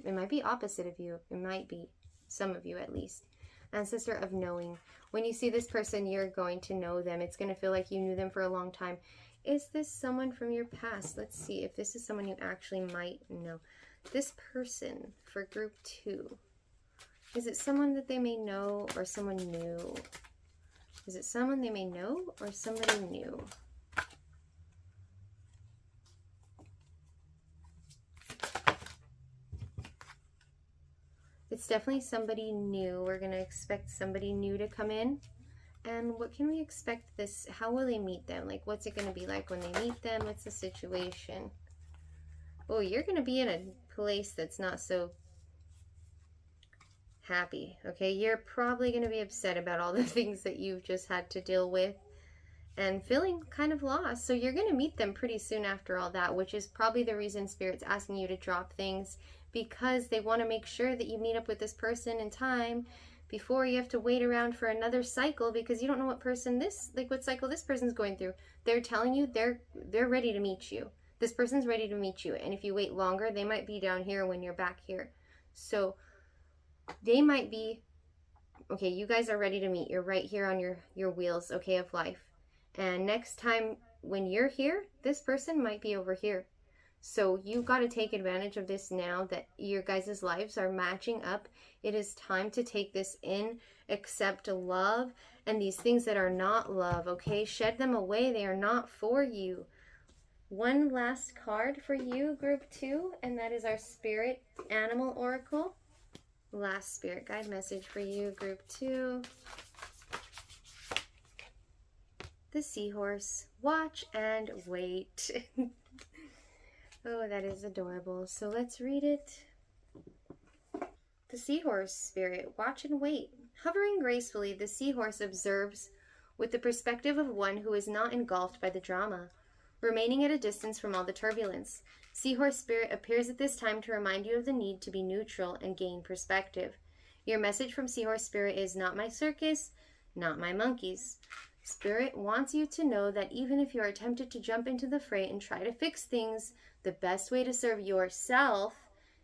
Speaker 1: it might be opposite of you. It might be, some of you at least. Ancestor of knowing. When you see this person, you're going to know them. It's going to feel like you knew them for a long time. Is this someone from your past? Let's see if this is someone you actually might know. This person for group 2. Is it someone that they may know or someone new? Is it someone they may know or somebody new? It's definitely somebody new. We're going to expect somebody new to come in. And what can we expect this? How will they meet them? Like, what's it going to be like when they meet them? What's the situation? Oh, you're going to be in a place that's not so happy, okay? You're probably going to be upset about all the things that you've just had to deal with and feeling kind of lost. So you're going to meet them pretty soon after all that, which is probably the reason Spirit's asking you to drop things, because they want to make sure that you meet up with this person in time before you have to wait around for another cycle, because you don't know what person this, like what cycle this person's going through. They're telling you they're ready to meet you. This person's ready to meet you. And if you wait longer, they might be down here when you're back here. So they might be Okay, you guys are ready to meet. You're right here on your wheels, okay, of life. And next time when you're here, this person might be over here. So you got to take advantage of this now that your guys' lives are matching up. It is time to take this in, accept love, and these things that are not love, okay? Shed them away. They are not for you. One last card for you, group 2, and that is our Spirit Animal Oracle. Last spirit guide message for you, group 2. The Seahorse. Watch and wait. Oh, that is adorable. So let's read it. The Seahorse Spirit. Watch and wait. Hovering gracefully, the seahorse observes with the perspective of one who is not engulfed by the drama, remaining at a distance from all the turbulence. Seahorse Spirit appears at this time to remind you of the need to be neutral and gain perspective. Your message from Seahorse Spirit is not my circus, not my monkeys. Spirit wants you to know that even if you are tempted to jump into the fray and try to fix things, the best way to serve yourself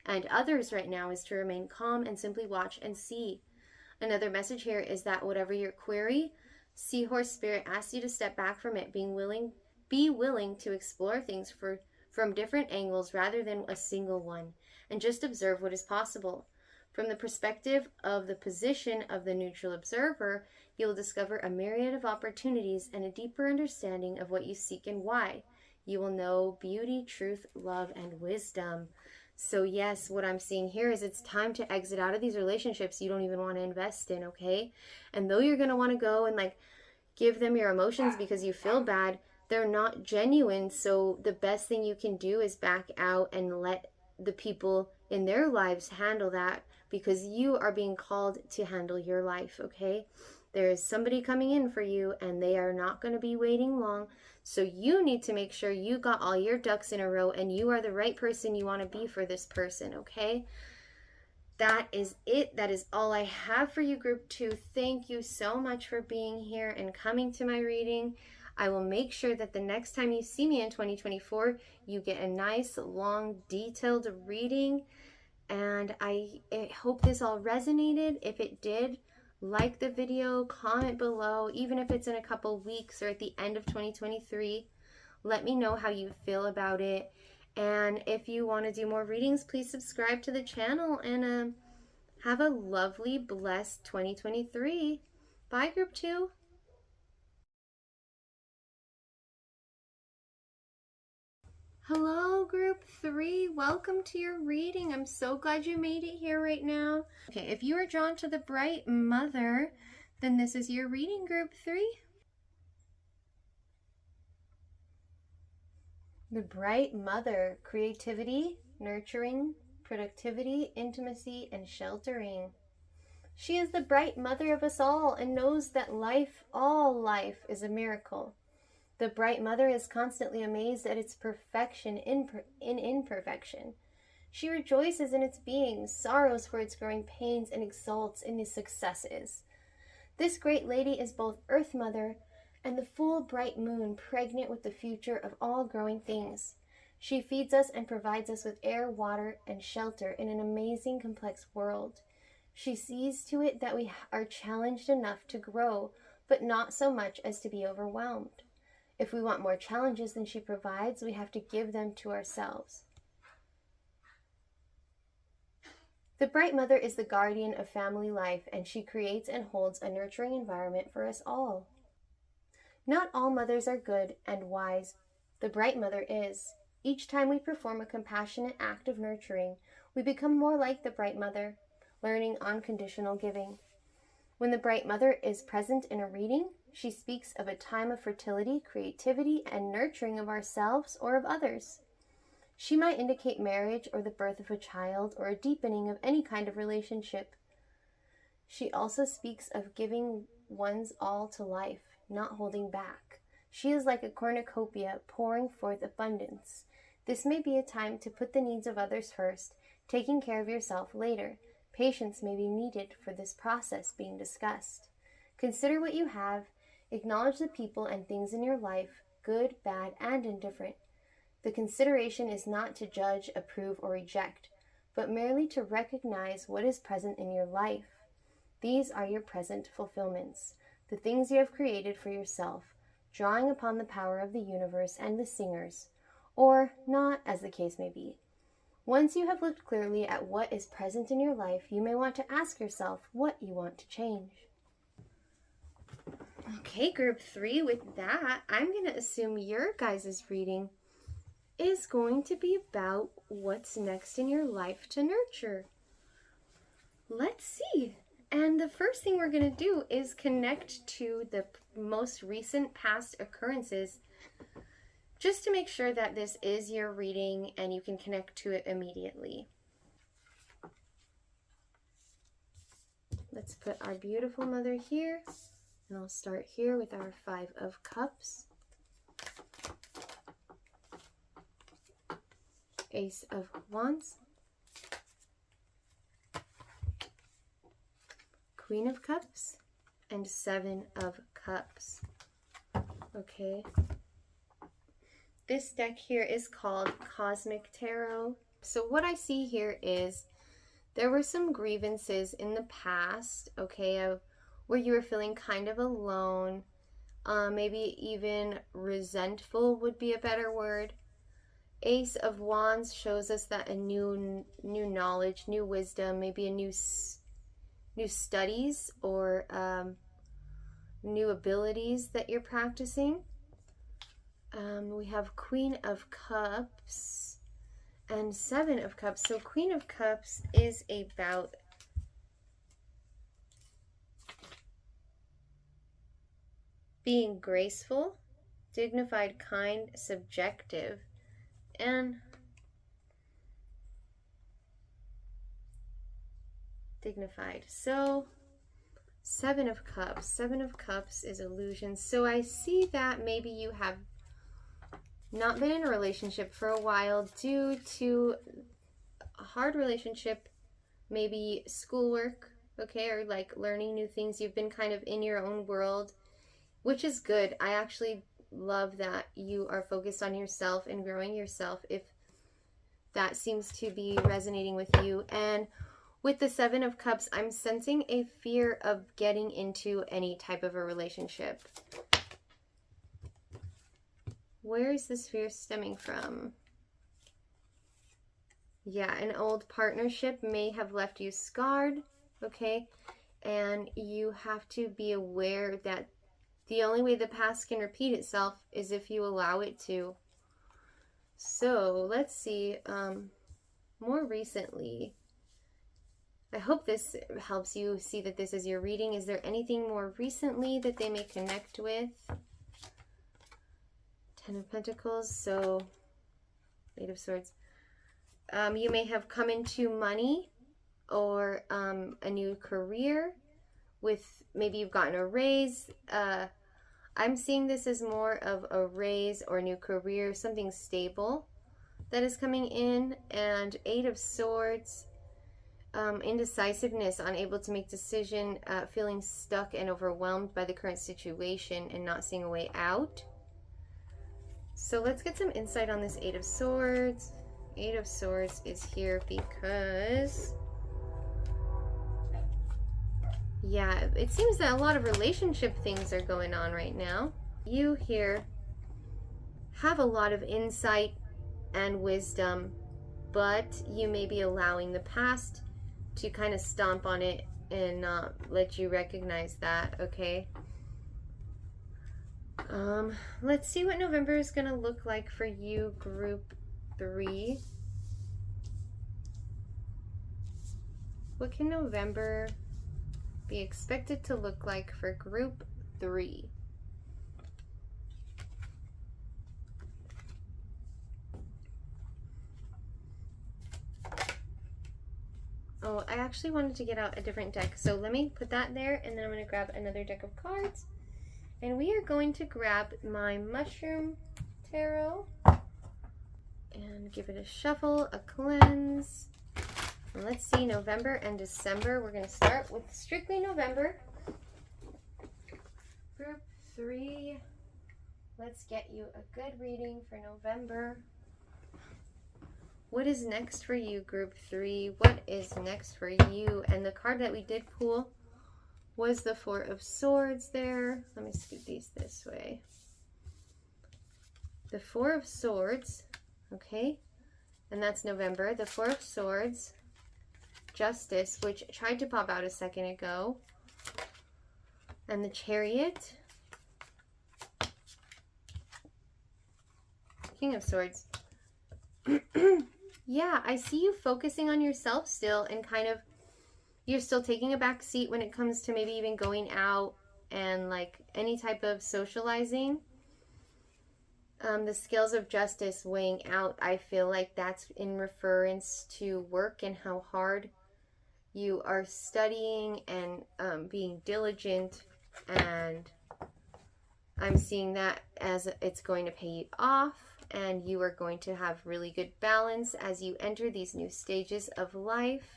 Speaker 1: and others right now is to remain calm and simply watch and see. Another message here is that whatever your query, Seahorse Spirit asks you to step back from it, be willing to explore things from different angles rather than a single one, and just observe what is possible. From the perspective of the position of the neutral observer, you will discover a myriad of opportunities and a deeper understanding of what you seek and why. You will know beauty, truth, love, and wisdom. So yes, what I'm seeing here is it's time to exit out of these relationships you don't even want to invest in, okay? And though you're going to want to go and like give them your emotions because you feel bad, they're not genuine. So the best thing you can do is back out and let the people in their lives handle that, because you are being called to handle your life, okay? There is somebody coming in for you and they are not going to be waiting long. So you need to make sure you got all your ducks in a row and you are the right person you want to be for this person, okay? That is it. That is all I have for you, group 2. Thank you so much for being here and coming to my reading. I will make sure that the next time you see me in 2024, you get a nice, long, detailed reading. And I hope this all resonated. If it did, like the video, comment below, even if it's in a couple weeks or at the end of 2023. Let me know how you feel about it. And if you want to do more readings, please subscribe to the channel and have a lovely, blessed 2023. Bye, group 2. Hello, group 3. Welcome to your reading. I'm so glad you made it here right now. Okay, if you are drawn to the Bright Mother, then this is your reading, group 3. The Bright Mother. Creativity, nurturing, productivity, intimacy, and sheltering. She is the bright mother of us all and knows that life, all life, is a miracle. The bright mother is constantly amazed at its perfection in imperfection. She rejoices in its being, sorrows for its growing pains, and exults in its successes. This great lady is both Earth Mother and the full bright moon, pregnant with the future of all growing things. She feeds us and provides us with air, water, and shelter in an amazing, complex world. She sees to it that we are challenged enough to grow, but not so much as to be overwhelmed. If we want more challenges than she provides, we have to give them to ourselves. The Bright Mother is the guardian of family life, and she creates and holds a nurturing environment for us all. Not all mothers are good and wise. The Bright Mother is. Each time we perform a compassionate act of nurturing, we become more like the Bright Mother, learning unconditional giving. When the Bright Mother is present in a reading, she speaks of a time of fertility, creativity, and nurturing of ourselves or of others. She might indicate marriage or the birth of a child or a deepening of any kind of relationship. She also speaks of giving one's all to life, not holding back. She is like a cornucopia pouring forth abundance. This may be a time to put the needs of others first, taking care of yourself later. Patience may be needed for this process being discussed. Consider what you have. Acknowledge the people and things in your life, good, bad, and indifferent. The consideration is not to judge, approve, or reject, but merely to recognize what is present in your life. These are your present fulfillments, the things you have created for yourself, drawing upon the power of the universe and the singers, or not, as the case may be. Once you have looked clearly at what is present in your life, you may want to ask yourself what you want to change. Okay, group 3, with that, I'm going to assume your guys' reading is going to be about what's next in your life to nurture. Let's see. And the first thing we're going to do is connect to the most recent past occurrences, just to make sure that this is your reading and you can connect to it immediately. Let's put our beautiful mother here, and I'll start here with our 5 of Cups, Ace of Wands, Queen of Cups, and 7 of Cups. Okay. This deck here is called Cosmic Tarot. So what I see here is there were some grievances in the past, okay, where you were feeling kind of alone, maybe even resentful would be a better word. Ace of Wands shows us that a new knowledge, new wisdom, maybe a new studies or new abilities that you're practicing. We have Queen of Cups and 7 of Cups. So Queen of Cups is about being graceful, dignified, kind, subjective, and dignified. So 7 of Cups. 7 of Cups is illusion. So I see that maybe you have not been in a relationship for a while due to a hard relationship, maybe schoolwork, okay, or like learning new things. You've been kind of in your own world, which is good. I actually love that you are focused on yourself and growing yourself, if that seems to be resonating with you. And with the 7 of Cups, I'm sensing a fear of getting into any type of a relationship. Where is this fear stemming from? Yeah, an old partnership may have left you scarred, okay? And you have to be aware that the only way the past can repeat itself is if you allow it to. So let's see, more recently, I hope this helps you see that this is your reading. Is there anything more recently that they may connect with? 10 of Pentacles, so 8 of Swords. You may have come into money or a new career with, maybe you've gotten a raise. I'm seeing this as more of a raise or a new career, something stable that is coming in. And 8 of Swords, indecisiveness, unable to make decision, feeling stuck and overwhelmed by the current situation and not seeing a way out. So let's get some insight on this 8 of Swords. 8 of Swords is here because, yeah, it seems that a lot of relationship things are going on right now. You here have a lot of insight and wisdom, but you may be allowing the past to kind of stomp on it and not let you recognize that, okay? Let's see what November is going to look like for you, group 3. What can November be expected to look like for group 3? Oh, I actually wanted to get out a different deck, so let me put that there, and then I'm going to grab another deck of cards. And we are going to grab my Mushroom Tarot and give it a shuffle, a cleanse. And let's see, November and December. We're going to start with strictly November. Group 3, let's get you a good reading for November. What is next for you, group 3? What is next for you? And the card that we did pull was the Four of Swords there. Let me scoot these this way. The Four of Swords, okay, and that's November. The Four of Swords, Justice, which tried to pop out a second ago, and the Chariot, King of Swords. Yeah, I see you focusing on yourself still, and kind of, you're still taking a back seat when it comes to maybe even going out and like any type of socializing. The Scales of Justice weighing out, I feel like that's in reference to work and how hard you are studying and being diligent, and I'm seeing that as it's going to pay you off, and you are going to have really good balance as you enter these new stages of life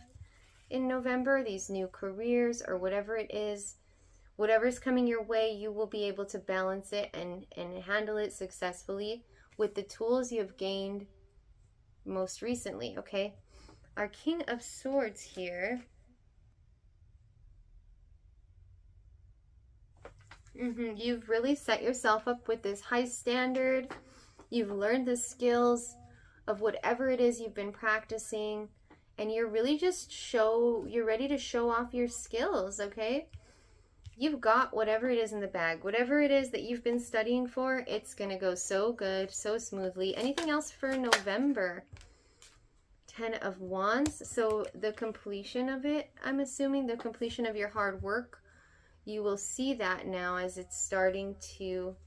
Speaker 1: in November, these new careers or whatever it is. Whatever's coming your way, you will be able to balance it and handle it successfully with the tools you have gained most recently, okay? Our King of Swords here. You've really set yourself up with this high standard. You've learned the skills of whatever it is you've been practicing, and you're really just you're ready to show off your skills, okay? You've got whatever it is in the bag. Whatever it is that you've been studying for, it's going to go so good, so smoothly. Anything else for November? 10 of Wands. So the completion of it, I'm assuming, the completion of your hard work, you will see that now as it's starting to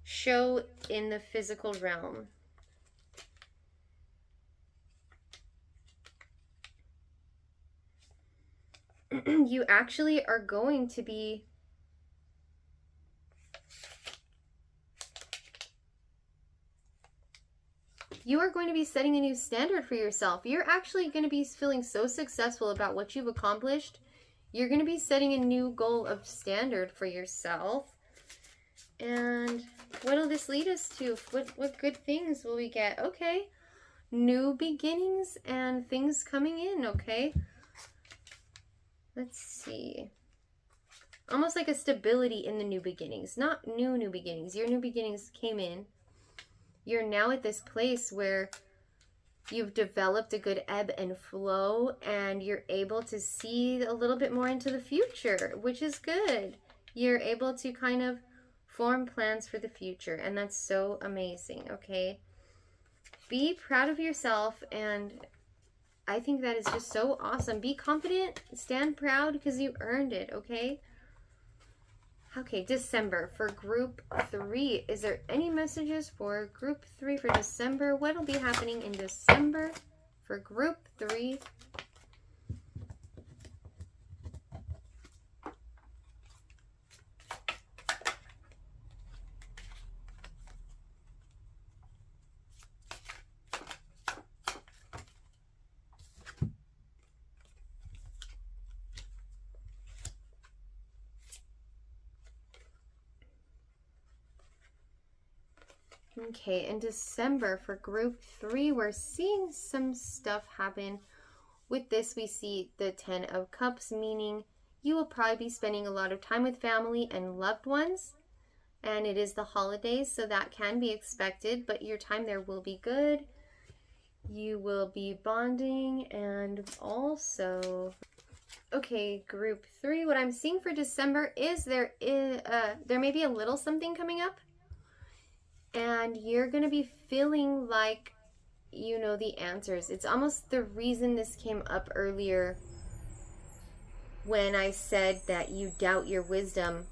Speaker 1: show in the physical realm. You actually are going to be setting a new standard for yourself. You're actually going to be feeling so successful about what you've accomplished. You're going to be setting a new goal of standard for yourself. And what will this lead us to? What good things will we get? Okay. New beginnings and things coming in, okay? Let's see. Almost like a stability in the new beginnings. Not new beginnings. Your new beginnings came in. You're now at this place where you've developed a good ebb and flow, and you're able to see a little bit more into the future, which is good. You're able to kind of form plans for the future, and that's so amazing, okay? Be proud of yourself, and I think that is just so awesome. Be confident, stand proud, because you earned it, okay? Okay, December for group 3. Is there any messages for group 3 for December? What will be happening in December for group 3? Okay, in December for group 3, we're seeing some stuff happen. With this, we see the 10 of Cups, meaning you will probably be spending a lot of time with family and loved ones. And it is the holidays, so that can be expected, but your time there will be good. You will be bonding, and also... Okay, group 3, what I'm seeing for December is there may be a little something coming up. And you're going to be feeling like you know the answers. It's almost the reason this came up earlier when I said that you doubt your wisdom,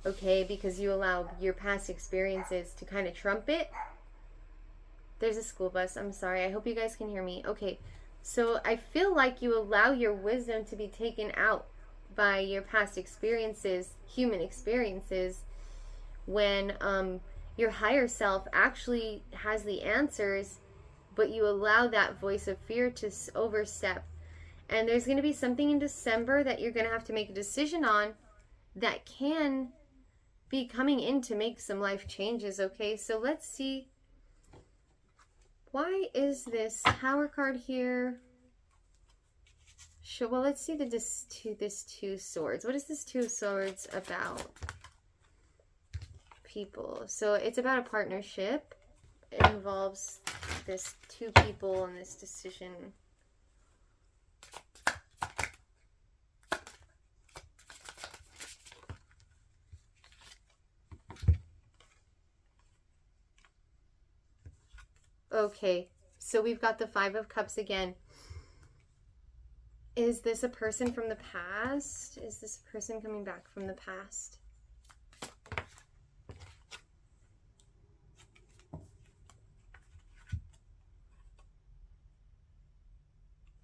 Speaker 1: okay? Because you allow your past experiences to kind of trump it. There's a school bus. I'm sorry. I hope you guys can hear me. Okay, so I feel like you allow your wisdom to be taken out by your past experiences, human experiences, when your higher self actually has the answers, but you allow that voice of fear to overstep. And there's going to be something in December that you're going to have to make a decision on that can be coming in to make some life changes, okay? So let's see. Why is this Tower card here? Well, let's see this Two Swords. What is this Two Swords about? People. So it's about a partnership. It involves this two people and this decision. Okay, so we've got the Five of Cups again. Is this a person from the past? Is this a person coming back from the past?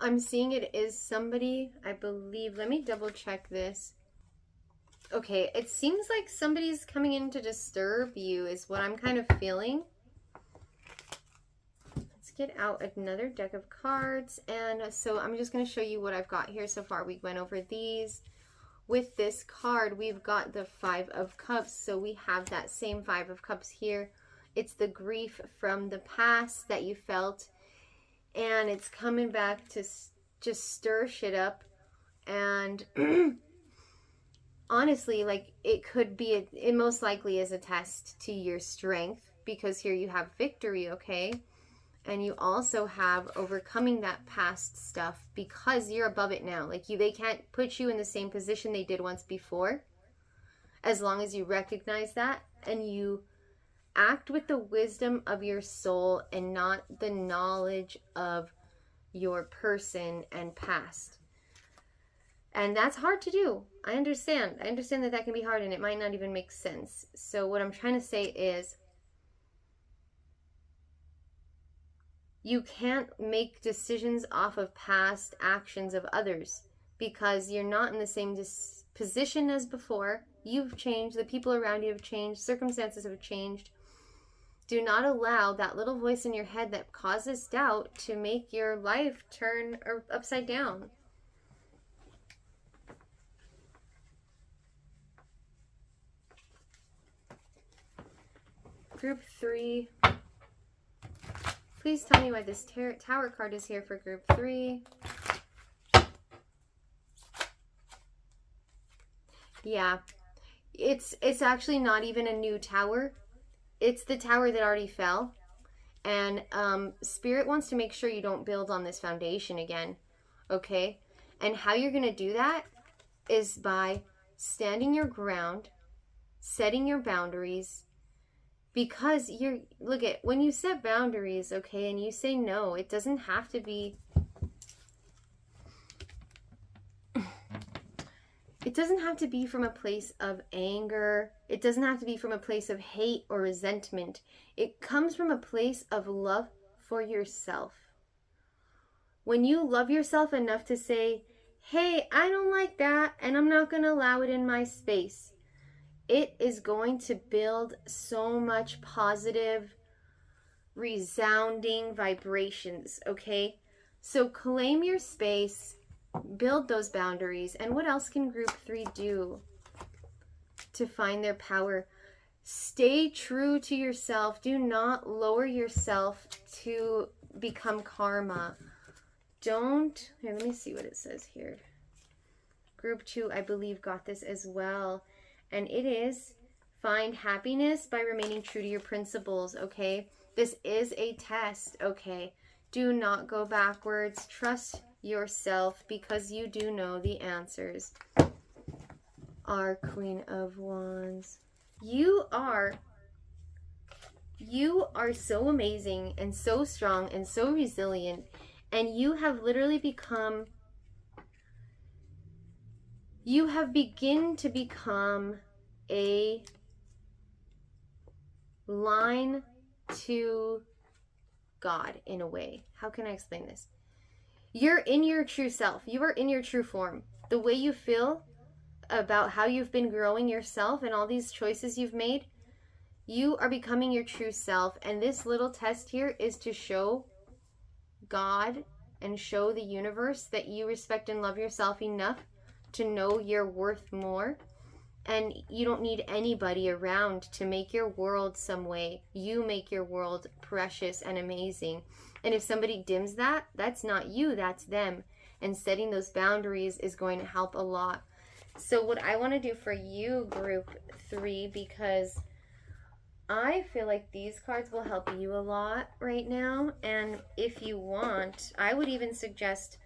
Speaker 1: I'm seeing it is somebody, I believe. Let me double check this. Okay, it seems like somebody's coming in to disturb you is what I'm kind of feeling. Let's get out another deck of cards. And so I'm just going to show you what I've got here so far. We went over these. With this card, we've got the Five of Cups. So we have that same Five of Cups here. It's the grief from the past that you felt. And it's coming back to just stir shit up. And honestly, like, it could be, it most likely is a test to your strength, because here you have victory, okay? And you also have overcoming that past stuff because you're above it now. Like, they can't put you in the same position they did once before, as long as you recognize that and you act with the wisdom of your soul and not the knowledge of your person and past. And that's hard to do. I understand. I understand that that can be hard and it might not even make sense. So what I'm trying to say is, you can't make decisions off of past actions of others because you're not in the same position as before. You've changed. The people around you have changed. Circumstances have changed. Do not allow that little voice in your head that causes doubt to make your life turn upside down. Group 3. Please tell me why this Tower card is here for Group 3. Yeah, it's actually not even a new tower. It's the tower that already fell. And Spirit wants to make sure you don't build on this foundation again. Okay? And how you're going to do that is by standing your ground, setting your boundaries. Because look at, when you set boundaries, okay, and you say no, it doesn't have to be, from a place of anger. It doesn't have to be from a place of hate or resentment. It comes from a place of love for yourself. When you love yourself enough to say, hey, I don't like that, and I'm not going to allow it in my space, it is going to build so much positive, resounding vibrations, okay? So claim your space, build those boundaries. And what else can Group 3 do to find their power? Stay true to yourself. Do not lower yourself to become karma. Here, let me see what it says here. Group 2, I believe, got this as well. And it is, find happiness by remaining true to your principles, okay? This is a test, okay? Do not go backwards. Trust yourself because you do know the answers. Our Queen of Wands. You are so amazing and so strong and so resilient. And you have literally become... You have begun to become a line to God in a way. How can I explain this? You're in your true self. You are in your true form. The way you feel about how you've been growing yourself and all these choices you've made, you are becoming your true self. And this little test here is to show God and show the universe that you respect and love yourself enough to know you're worth more, and you don't need anybody around to make your world some way. You make your world precious and amazing. And if somebody dims that, that's not you, that's them. and setting those boundaries is going to help a lot. So what I want to do for you, group 3, because I feel like these cards will help you a lot right now. And if you want, I would even suggest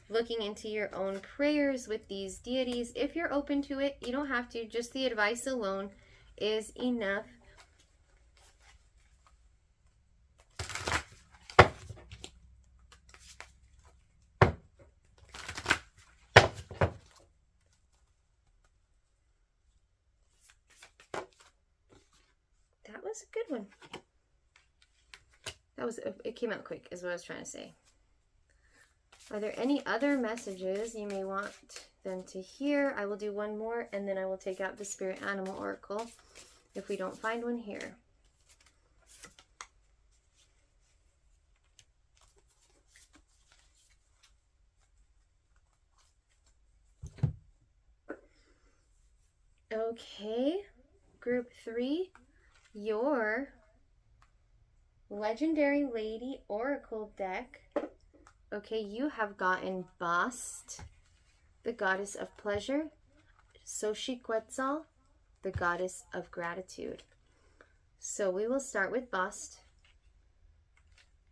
Speaker 1: looking into your own prayers with these deities. If you're open to it, you don't have to. Just the advice alone is enough. That was a good one. It came out quick is what I was trying to say. Are there any other messages you may want them to hear? I will do one more and then I will take out the Spirit Animal Oracle if we don't find one here. Okay, group 3, your Legendary Lady Oracle deck. Okay, you have gotten Bast, the goddess of pleasure, Xochiquetzal, the goddess of gratitude. So we will start with Bast.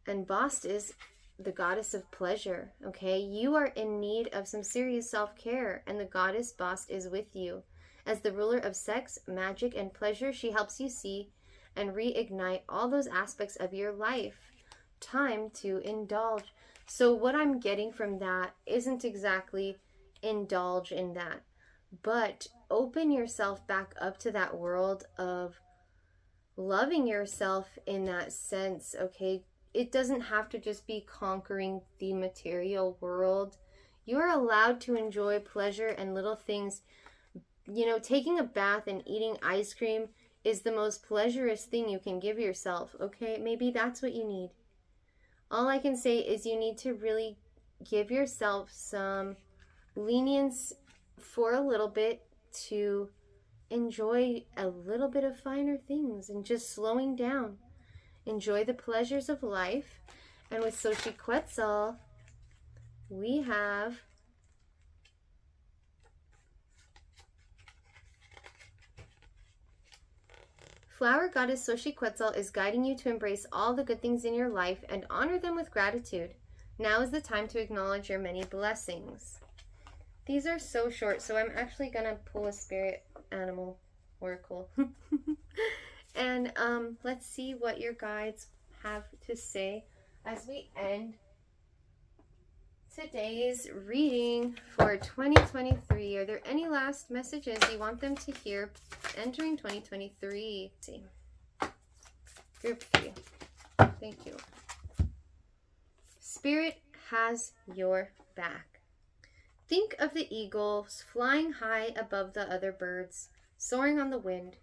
Speaker 1: And Bast is the goddess of pleasure, okay? You are in need of some serious self-care, and the goddess Bast is with you. As the ruler of sex, magic, and pleasure, she helps you see and reignite all those aspects of your life. Time to indulge. So what I'm getting from that isn't exactly indulge in that, but open yourself back up to that world of loving yourself in that sense, okay? It doesn't have to just be conquering the material world. You are allowed to enjoy pleasure and little things. You know, taking a bath and eating ice cream is the most pleasurous thing you can give yourself, okay? Maybe that's what you need. All I can say is you need to really give yourself some lenience for a little bit to enjoy a little bit of finer things and just slowing down. Enjoy the pleasures of life. And with Xochiquetzal, we have Flower Goddess Xochiquetzal is guiding you to embrace all the good things in your life and honor them with gratitude. Now is the time to acknowledge your many blessings. These are so short, so I'm actually going to pull a Spirit Animal Oracle. And let's see what your guides have to say as we end today's reading for 2023. Are there any last messages you want them to hear entering 2023? Let's see. Group 3. Thank you. Spirit has your back. Think of the eagles flying high above the other birds, soaring on the wind.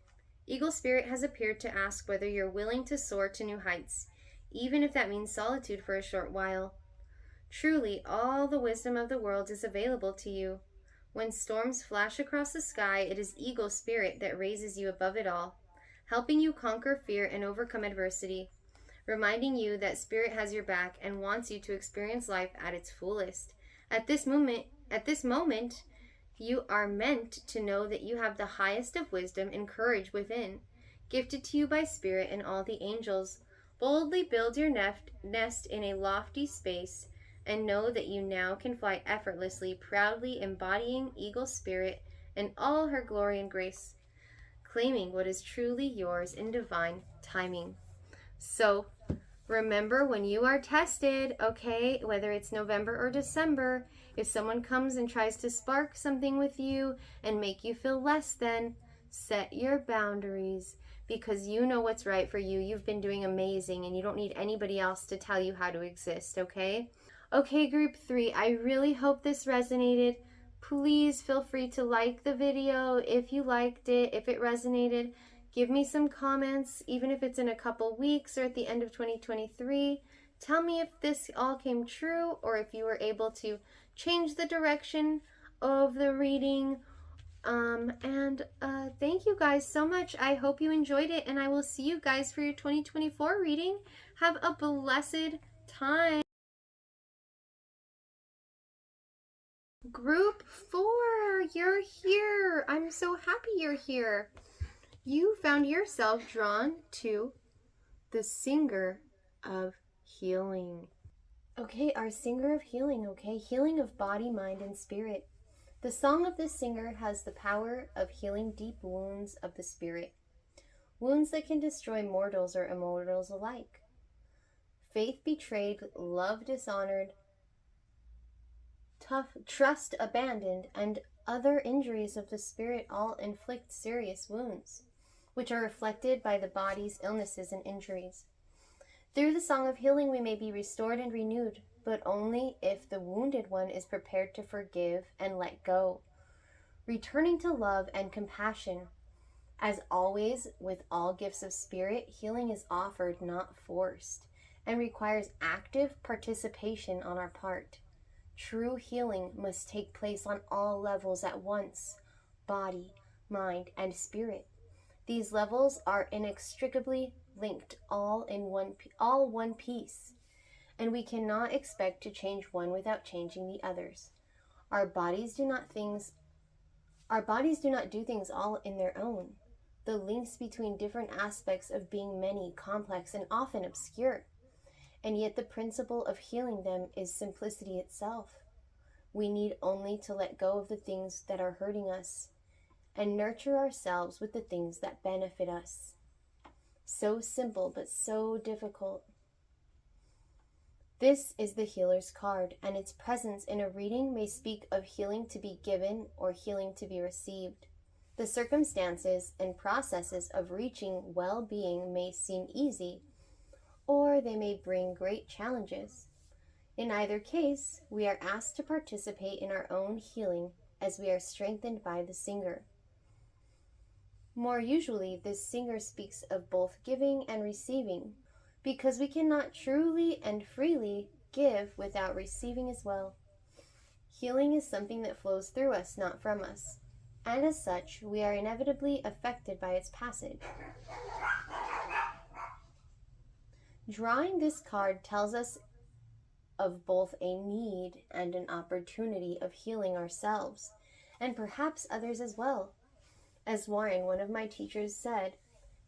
Speaker 1: Eagle Spirit has appeared to ask whether you're willing to soar to new heights, even if that means solitude for a short while. Truly, all the wisdom of the world is available to you. When storms flash across the sky, it is Eagle Spirit that raises you above it all, helping you conquer fear and overcome adversity, reminding you that Spirit has your back and wants you to experience life at its fullest. At this moment, you are meant to know that you have the highest of wisdom and courage within, gifted to you by Spirit and all the angels. Boldly build your nest in a lofty space, and know that you now can fly effortlessly, proudly embodying Eagle Spirit in all her glory and grace, claiming what is truly yours in divine timing. So, remember, when you are tested, okay, whether it's November or December, if someone comes and tries to spark something with you and make you feel less than, set your boundaries, because you know what's right for you. You've been doing amazing and you don't need anybody else to tell you how to exist, okay? Okay, group 3, I really hope this resonated. Please feel free to like the video if you liked it, if it resonated. Give me some comments, even if it's in a couple weeks or at the end of 2023. Tell me if this all came true or if you were able to change the direction of the reading. Thank you guys so much. I hope you enjoyed it, and I will see you guys for your 2024 reading. Have a blessed time. Group 4, you're here. I'm so happy you're here. You found yourself drawn to the singer of healing. Okay, our singer of healing, okay? Healing of body, mind, and spirit. The song of this singer has the power of healing deep wounds of the spirit. Wounds that can destroy mortals or immortals alike. Faith betrayed, love dishonored, trust abandoned, and other injuries of the spirit all inflict serious wounds, which are reflected by the body's illnesses and injuries. Through the song of healing we may be restored and renewed, but only if the wounded one is prepared to forgive and let go, returning to love and compassion. As always, with all gifts of spirit, healing is offered, not forced, and requires active participation on our part. True healing must take place on all levels at once, body, mind, and spirit. These levels are inextricably linked, all one piece, and we cannot expect to change one without changing the others. Our bodies do not do things all in their own. The links between different aspects of being many, complex, and often obscure, and yet the principle of healing them is simplicity itself. We need only to let go of the things that are hurting us and nurture ourselves with the things that benefit us. So simple, but so difficult. This is the healer's card, and its presence in a reading may speak of healing to be given or healing to be received. The circumstances and processes of reaching well-being may seem easy, or they may bring great challenges. In either case, we are asked to participate in our own healing as we are strengthened by the singer. More usually, this singer speaks of both giving and receiving, because we cannot truly and freely give without receiving as well. Healing is something that flows through us, not from us, and as such, we are inevitably affected by its passage. Drawing this card tells us of both a need and an opportunity of healing ourselves, and perhaps others as well. As Warren, one of my teachers, said,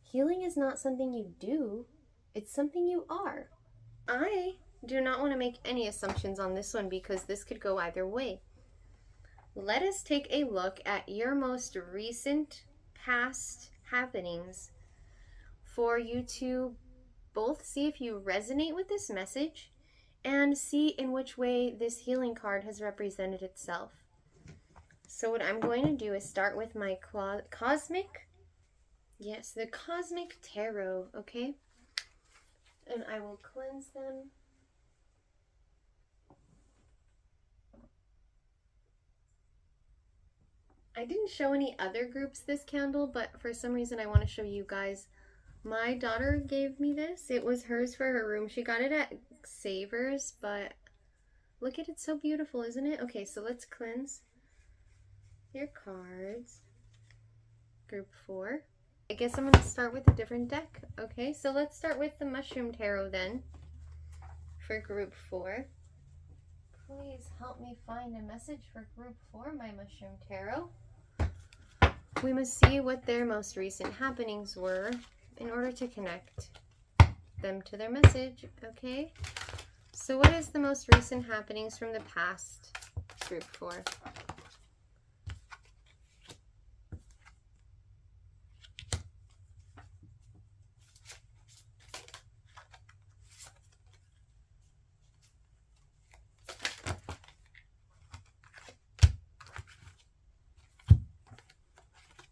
Speaker 1: healing is not something you do, it's something you are. I do not want to make any assumptions on this one because this could go either way. Let us take a look at your most recent past happenings for you to both see if you resonate with this message and see in which way this healing card has represented itself. So what I'm going to do is start with my the Cosmic Tarot, okay? And I will cleanse them. I didn't show any other groups this candle, but for some reason I want to show you guys. My daughter gave me this. It was hers for her room. She got it at Savers, but look at it, so beautiful, isn't it? Okay, so let's cleanse your cards. Group 4. I guess I'm going to start with a different deck. Okay, so let's start with the Mushroom Tarot then for Group 4. Please help me find a message for Group 4, my Mushroom Tarot. We must see what their most recent happenings were in order to connect them to their message, okay? So what is the most recent happenings from the past, Group 4?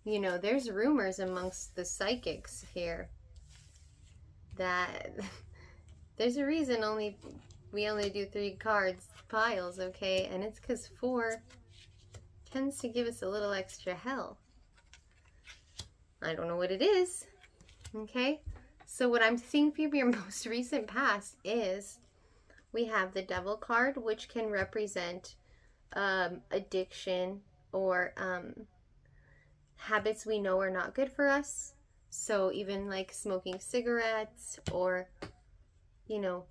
Speaker 1: You know, there's rumors amongst the psychics here that there's a reason we only do 3 cards piles, okay? And it's because 4 tends to give us a little extra hell. I don't know what it is, okay? So what I'm seeing for your most recent past is we have the Devil card, which can represent addiction or habits we know are not good for us. So even like smoking cigarettes or, you know,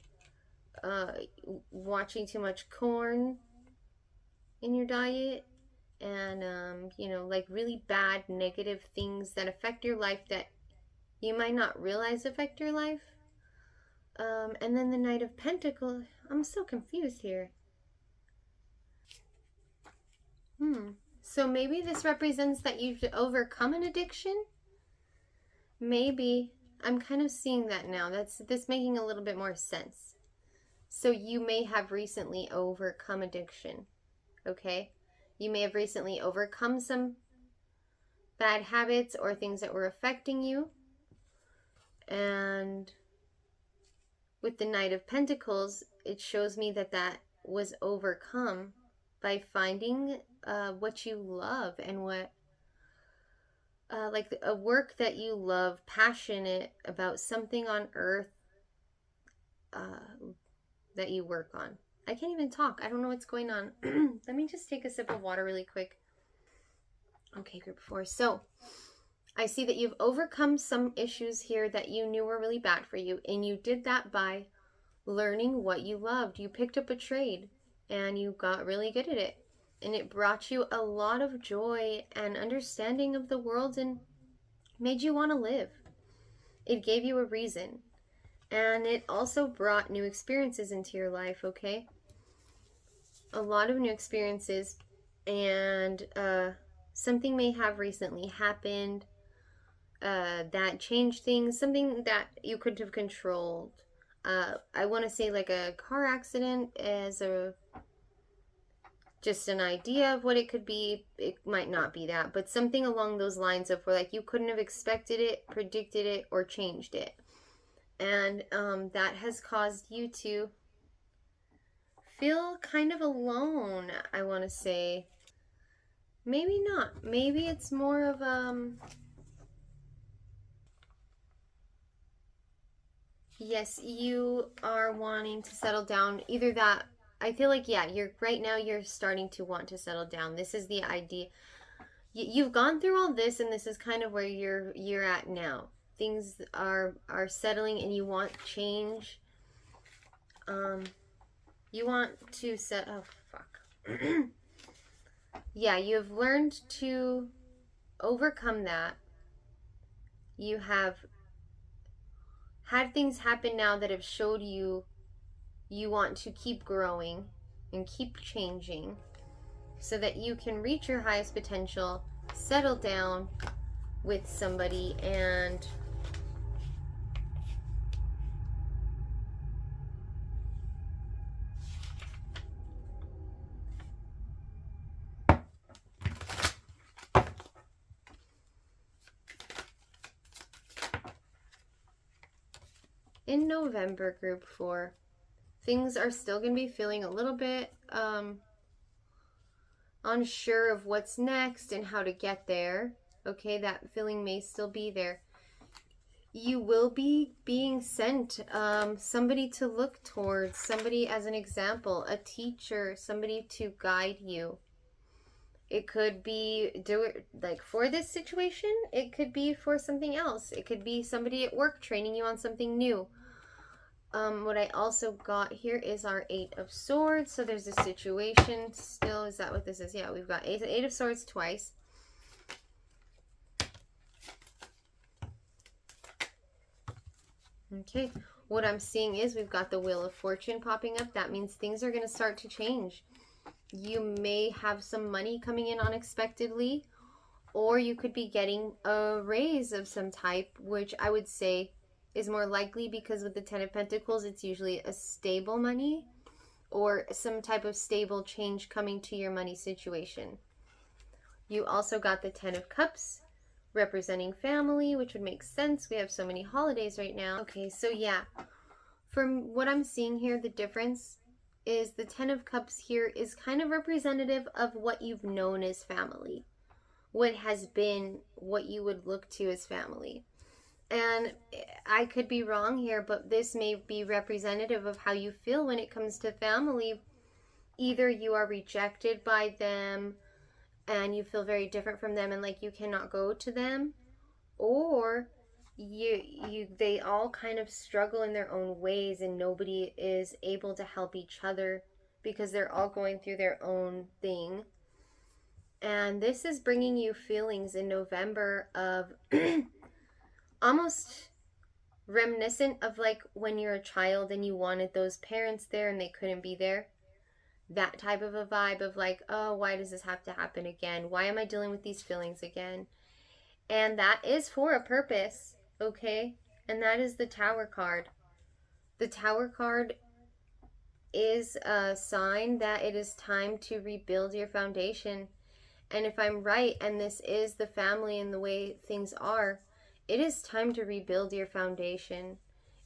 Speaker 1: watching too much porn, in your diet, and you know, like really bad negative things that affect your life that you might not realize affect your life. And then the Knight of Pentacles, I'm so confused here. So maybe this represents that you've overcome an addiction? Maybe. I'm kind of seeing that now. That's this making a little bit more sense. So you may have recently overcome addiction, okay? You may have recently overcome some bad habits or things that were affecting you. And with the Knight of Pentacles, it shows me that that was overcome by finding what you love and what like a work that you love, passionate about something on earth that you work on. I can't even talk. I don't know what's going on. Let me just take a sip of water really quick. Okay, group 4. So I see that you've overcome some issues here that you knew were really bad for you, and you did that by learning what you loved. You picked up a trade and you got really good at it, and it brought you a lot of joy and understanding of the world and made you want to live. It gave you a reason, and it also brought new experiences into your life, okay? A lot of new experiences, and something may have recently happened that changed things, something that you couldn't have controlled. I want to say like a car accident as a just an idea of what it could be. It might not be that, but something along those lines of where like you couldn't have expected it, predicted it, or changed it. And that has caused you to feel kind of alone, I want to say. Maybe not. Maybe it's more of yes, you are wanting to settle down. Either that, I feel like, yeah, you're right now you're starting to want to settle down. This is the idea. You've gone through all this, and this is kind of where you're at now. Things are settling, and you want change. You want to set. Oh fuck. Yeah, you have learned to overcome that. You have had things happen now that have showed you you want to keep growing and keep changing so that you can reach your highest potential, settle down with somebody, and in November, group 4, things are still going to be feeling a little bit unsure of what's next and how to get there. Okay, that feeling may still be there. You will be being sent somebody to look towards, somebody as an example, a teacher, somebody to guide you. It could be like for this situation, it could be for something else. It could be somebody at work training you on something new. What I also got here is our 8 of Swords. So there's a situation still. Is that what this is? Yeah, we've got 8 of Swords twice. Okay, what I'm seeing is we've got the Wheel of Fortune popping up. That means things are going to start to change. You may have some money coming in unexpectedly, or you could be getting a raise of some type, which I would say is more likely because with the 10 of Pentacles, it's usually a stable money or some type of stable change coming to your money situation. You also got the 10 of Cups representing family, which would make sense. We have so many holidays right now. Okay, so yeah, from what I'm seeing here, the difference is the 10 of Cups here is kind of representative of what you've known as family, what has been what you would look to as family. And I could be wrong here, but this may be representative of how you feel when it comes to family. Either you are rejected by them and you feel very different from them and like you cannot go to them, or they all kind of struggle in their own ways and nobody is able to help each other because they're all going through their own thing. And this is bringing you feelings in November of almost reminiscent of like when you're a child and you wanted those parents there and they couldn't be there. That type of a vibe of like, oh, why does this have to happen again? Why am I dealing with these feelings again? And that is for a purpose, okay? And that is the Tower card. The Tower card is a sign that it is time to rebuild your foundation. And if I'm right, and this is the family and the way things are, it is time to rebuild your foundation.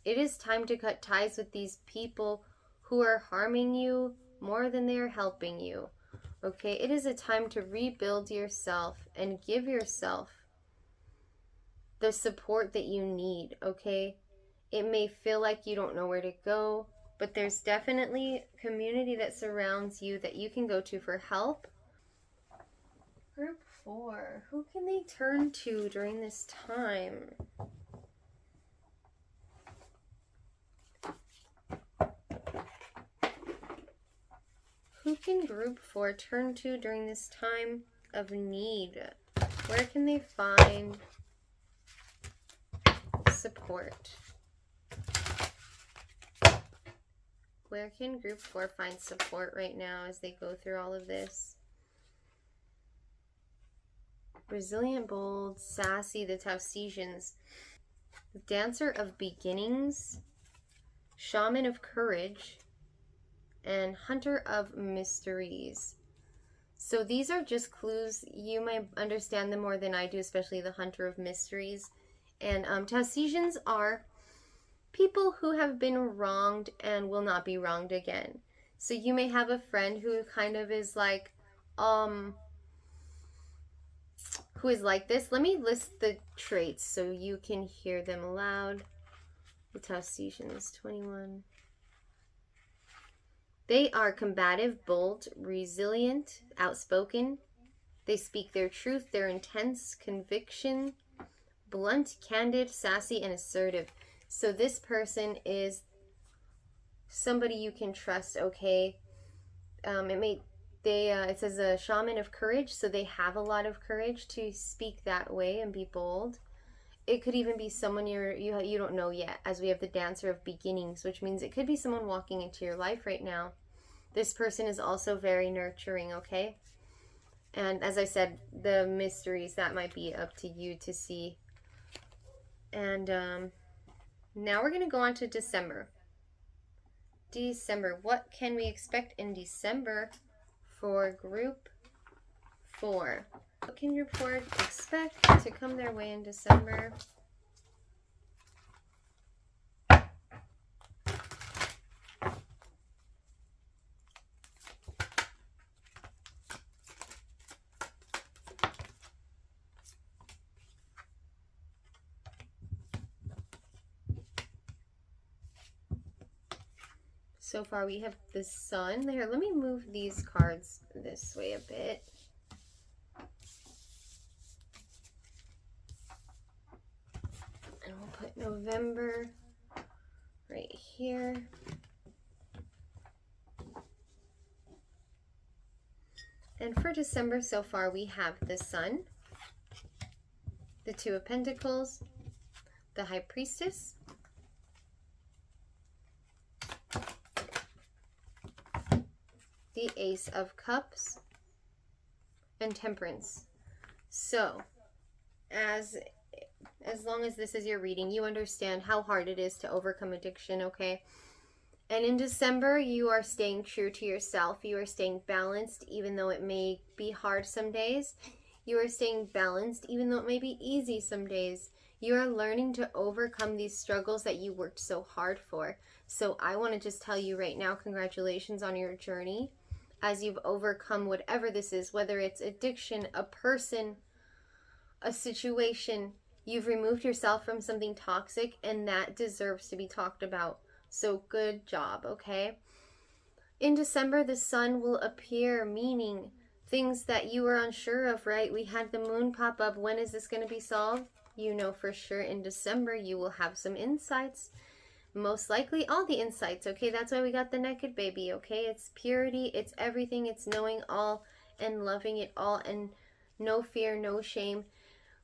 Speaker 1: It is time to cut ties with these people who are harming you more than they are helping you. Okay, it is a time to rebuild yourself and give yourself the support that you need, okay? It may feel like you don't know where to go, but there's definitely community that surrounds you that you can go to for help. Group 4, who can they turn to during this time? Who can group 4 turn to during this time of need? Where can they find support? Where can group 4 find support right now as they go through all of this? Resilient, bold, sassy, the Tausesians. The Dancer of Beginnings, Shaman of Courage, and Hunter of Mysteries. So these are just clues. You might understand them more than I do, especially the Hunter of Mysteries. And Tausesians are people who have been wronged and will not be wronged again. So you may have a friend who kind of is like, who is like this. Let me list the traits so you can hear them aloud. The Tausesians, 21. They are combative, bold, resilient, outspoken. They speak their truth, their intense conviction, blunt, candid, sassy, and assertive. So this person is somebody you can trust, okay? It says a shaman of courage, so they have a lot of courage to speak that way and be bold. It could even be someone you don't know yet, as we have the Dancer of Beginnings, which means it could be someone walking into your life right now. This person is also very nurturing, okay? And as I said, the mysteries, that might be up to you to see. And now we're going to go on to December. December. What can we expect in December for group 4? What can group 4 expect to come their way in December? So far we have the Sun. Here, let me move these cards this way a bit. And we'll put November right here. And for December so far we have the Sun, the Two of Pentacles, the High Priestess, the Ace of Cups, and Temperance. So, as long as this is your reading, you understand how hard it is to overcome addiction, okay? And in December, you are staying true to yourself. You are staying balanced, even though it may be hard some days. You are staying balanced, even though it may be easy some days. You are learning to overcome these struggles that you worked so hard for. So I want to just tell you right now, congratulations on your journey as you've overcome whatever this is, whether it's addiction, a person, a situation. You've removed yourself from something toxic, and that deserves to be talked about. So good job, okay? In December, the Sun will appear, meaning things that you were unsure of, right? We had the Moon pop up. When is this going to be solved? You know for sure in December you will have some insights. most likely all the insights, okay? That's why we got the naked baby, okay? It's purity, it's everything, it's knowing all and loving it all, and no fear, no shame.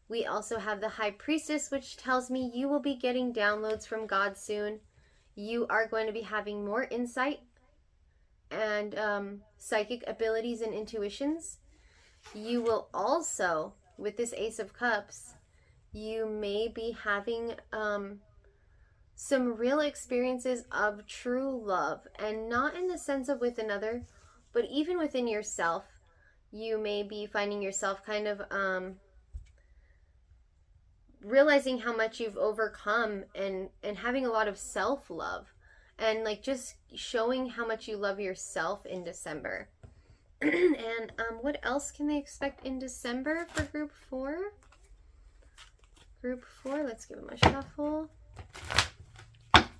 Speaker 1: We also have the High Priestess, which tells me you will be getting downloads from God soon. You are going to be having more insight and psychic abilities and intuitions. You will also, with this Ace of Cups, you may be having some real experiences of true love, and not in the sense of with another, but even within yourself. You may be finding yourself kind of realizing how much you've overcome, and having a lot of self-love, and like just showing how much you love yourself in December. And what else can they expect in December for group 4? Group 4, let's give them a shuffle.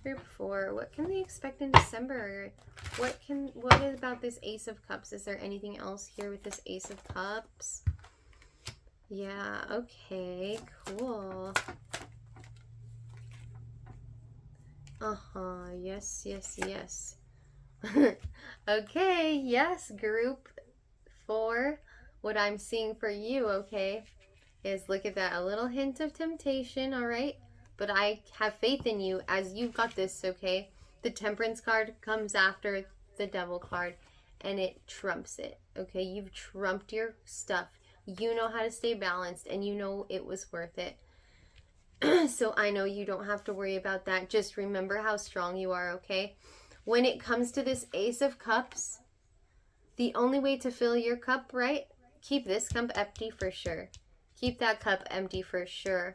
Speaker 1: Group 4, what can they expect in December? What is about this Ace of Cups? Is there anything else here with this Ace of Cups? Yeah, okay, cool. Yes, yes, yes. Okay, yes, group 4. What I'm seeing for you, okay, is look at that, a little hint of temptation, all right? But I have faith in you as you've got this, okay? The Temperance card comes after the Devil card, and it trumps it, okay? You've trumped your stuff. You know how to stay balanced, and you know it was worth it. So I know you don't have to worry about that. Just remember how strong you are, okay? When it comes to this Ace of Cups, the only way to fill your cup, right? Keep this cup empty for sure. Keep that cup empty for sure.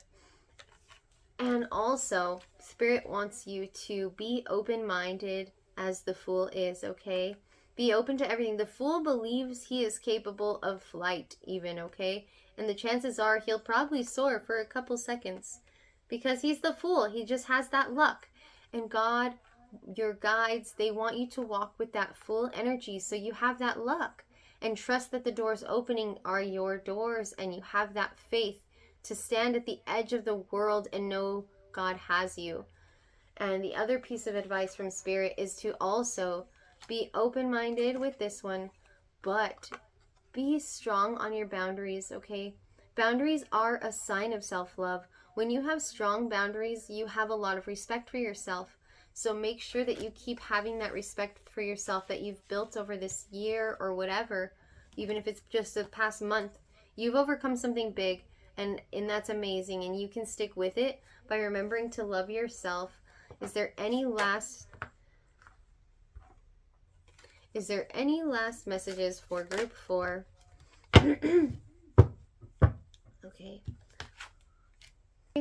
Speaker 1: And also, Spirit wants you to be open-minded as the Fool is, okay? Be open to everything. The Fool believes he is capable of flight even, okay? And the chances are he'll probably soar for a couple seconds because he's the Fool. He just has that luck. And God, your guides, they want you to walk with that full energy so you have that luck. And trust that the doors opening are your doors, and you have that faith to stand at the edge of the world and know God has you. And the other piece of advice from Spirit is to also be open-minded with this one, but be strong on your boundaries, okay? Boundaries are a sign of self-love. When you have strong boundaries, you have a lot of respect for yourself. So make sure that you keep having that respect for yourself that you've built over this year or whatever, even if it's just the past month. You've overcome something big, and that's amazing, and you can stick with it by remembering to love yourself. Is there any last messages for group 4? Okay.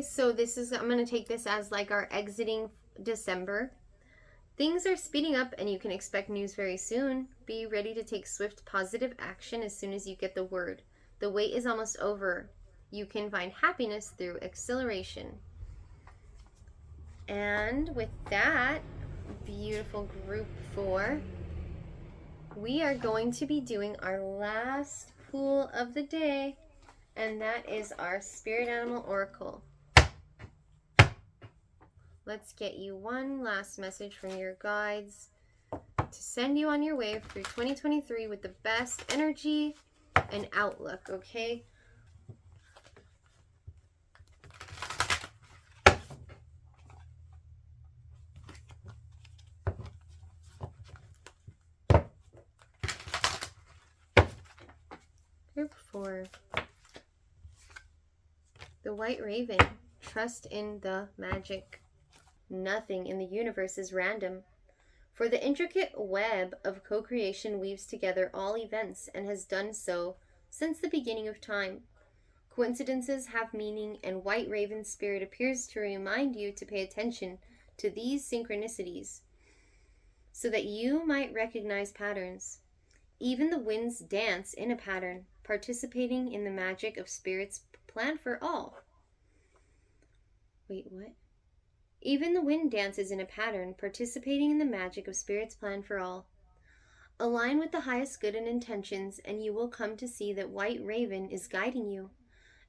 Speaker 1: So this is, I'm going to take this as like our exiting December. Things are speeding up and you can expect news very soon. Be ready to take swift positive action as soon as you get the word. The wait is almost over. You can find happiness through acceleration. And with that, beautiful group 4, we are going to be doing our last pool of the day, and that is our Spirit Animal Oracle. Let's get you one last message from your guides to send you on your way through 2023 with the best energy and outlook, okay? Group 4. The White Raven. Trust in the magic. Nothing in the universe is random, for the intricate web of co-creation weaves together all events and has done so since the beginning of time. Coincidences have meaning, and White Raven Spirit appears to remind you to pay attention to these synchronicities so that you might recognize patterns. Even the winds dance in a pattern, participating in the magic of Spirit's plan for all. Wait, what? Even the wind dances in a pattern, participating in the magic of Spirit's plan for all. Align with the highest good and intentions, and you will come to see that White Raven is guiding you.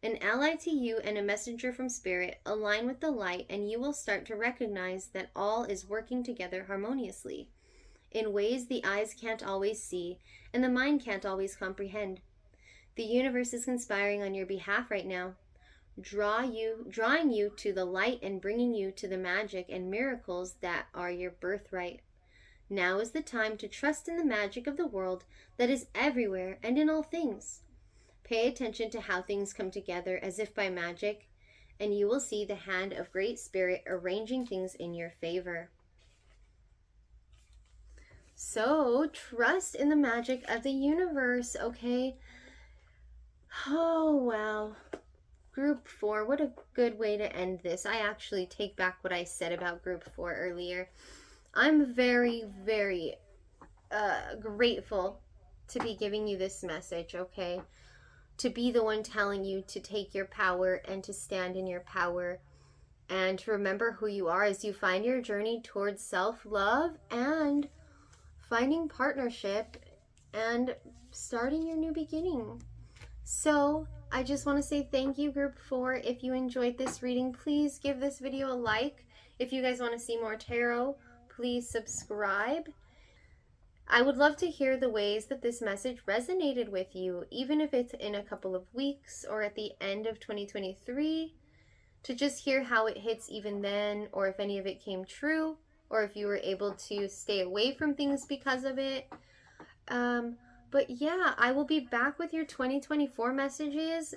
Speaker 1: An ally to you and a messenger from spirit align with the light, and you will start to recognize that all is working together harmoniously in ways the eyes can't always see and the mind can't always comprehend. The universe is conspiring on your behalf right now, drawing you to the light and bringing you to the magic and miracles that are your birthright. Now is the time to trust in the magic of the world that is everywhere and in all things. Pay attention to how things come together as if by magic, and you will see the hand of Great Spirit arranging things in your favor. So, trust in the magic of the universe, okay? Oh, wow. Group 4, what a good way to end this. I actually take back what I said about Group 4 earlier. I'm very, very grateful to be giving you this message, okay? To be the one telling you to take your power and to stand in your power and to remember who you are as you find your journey towards self-love and finding partnership and starting your new beginning. So I just want to say thank you, Group 4. If you enjoyed this reading, please give this video a like. If you guys want to see more tarot, please subscribe. I would love to hear the ways that this message resonated with you, even if it's in a couple of weeks or at the end of 2023, to just hear how it hits even then, or if any of it came true, or if you were able to stay away from things because of it. But yeah, I will be back with your 2024 messages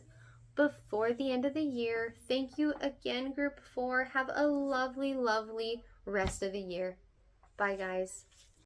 Speaker 1: before the end of the year. Thank you again, Group 4. Have a lovely, lovely rest of the year. Bye, guys.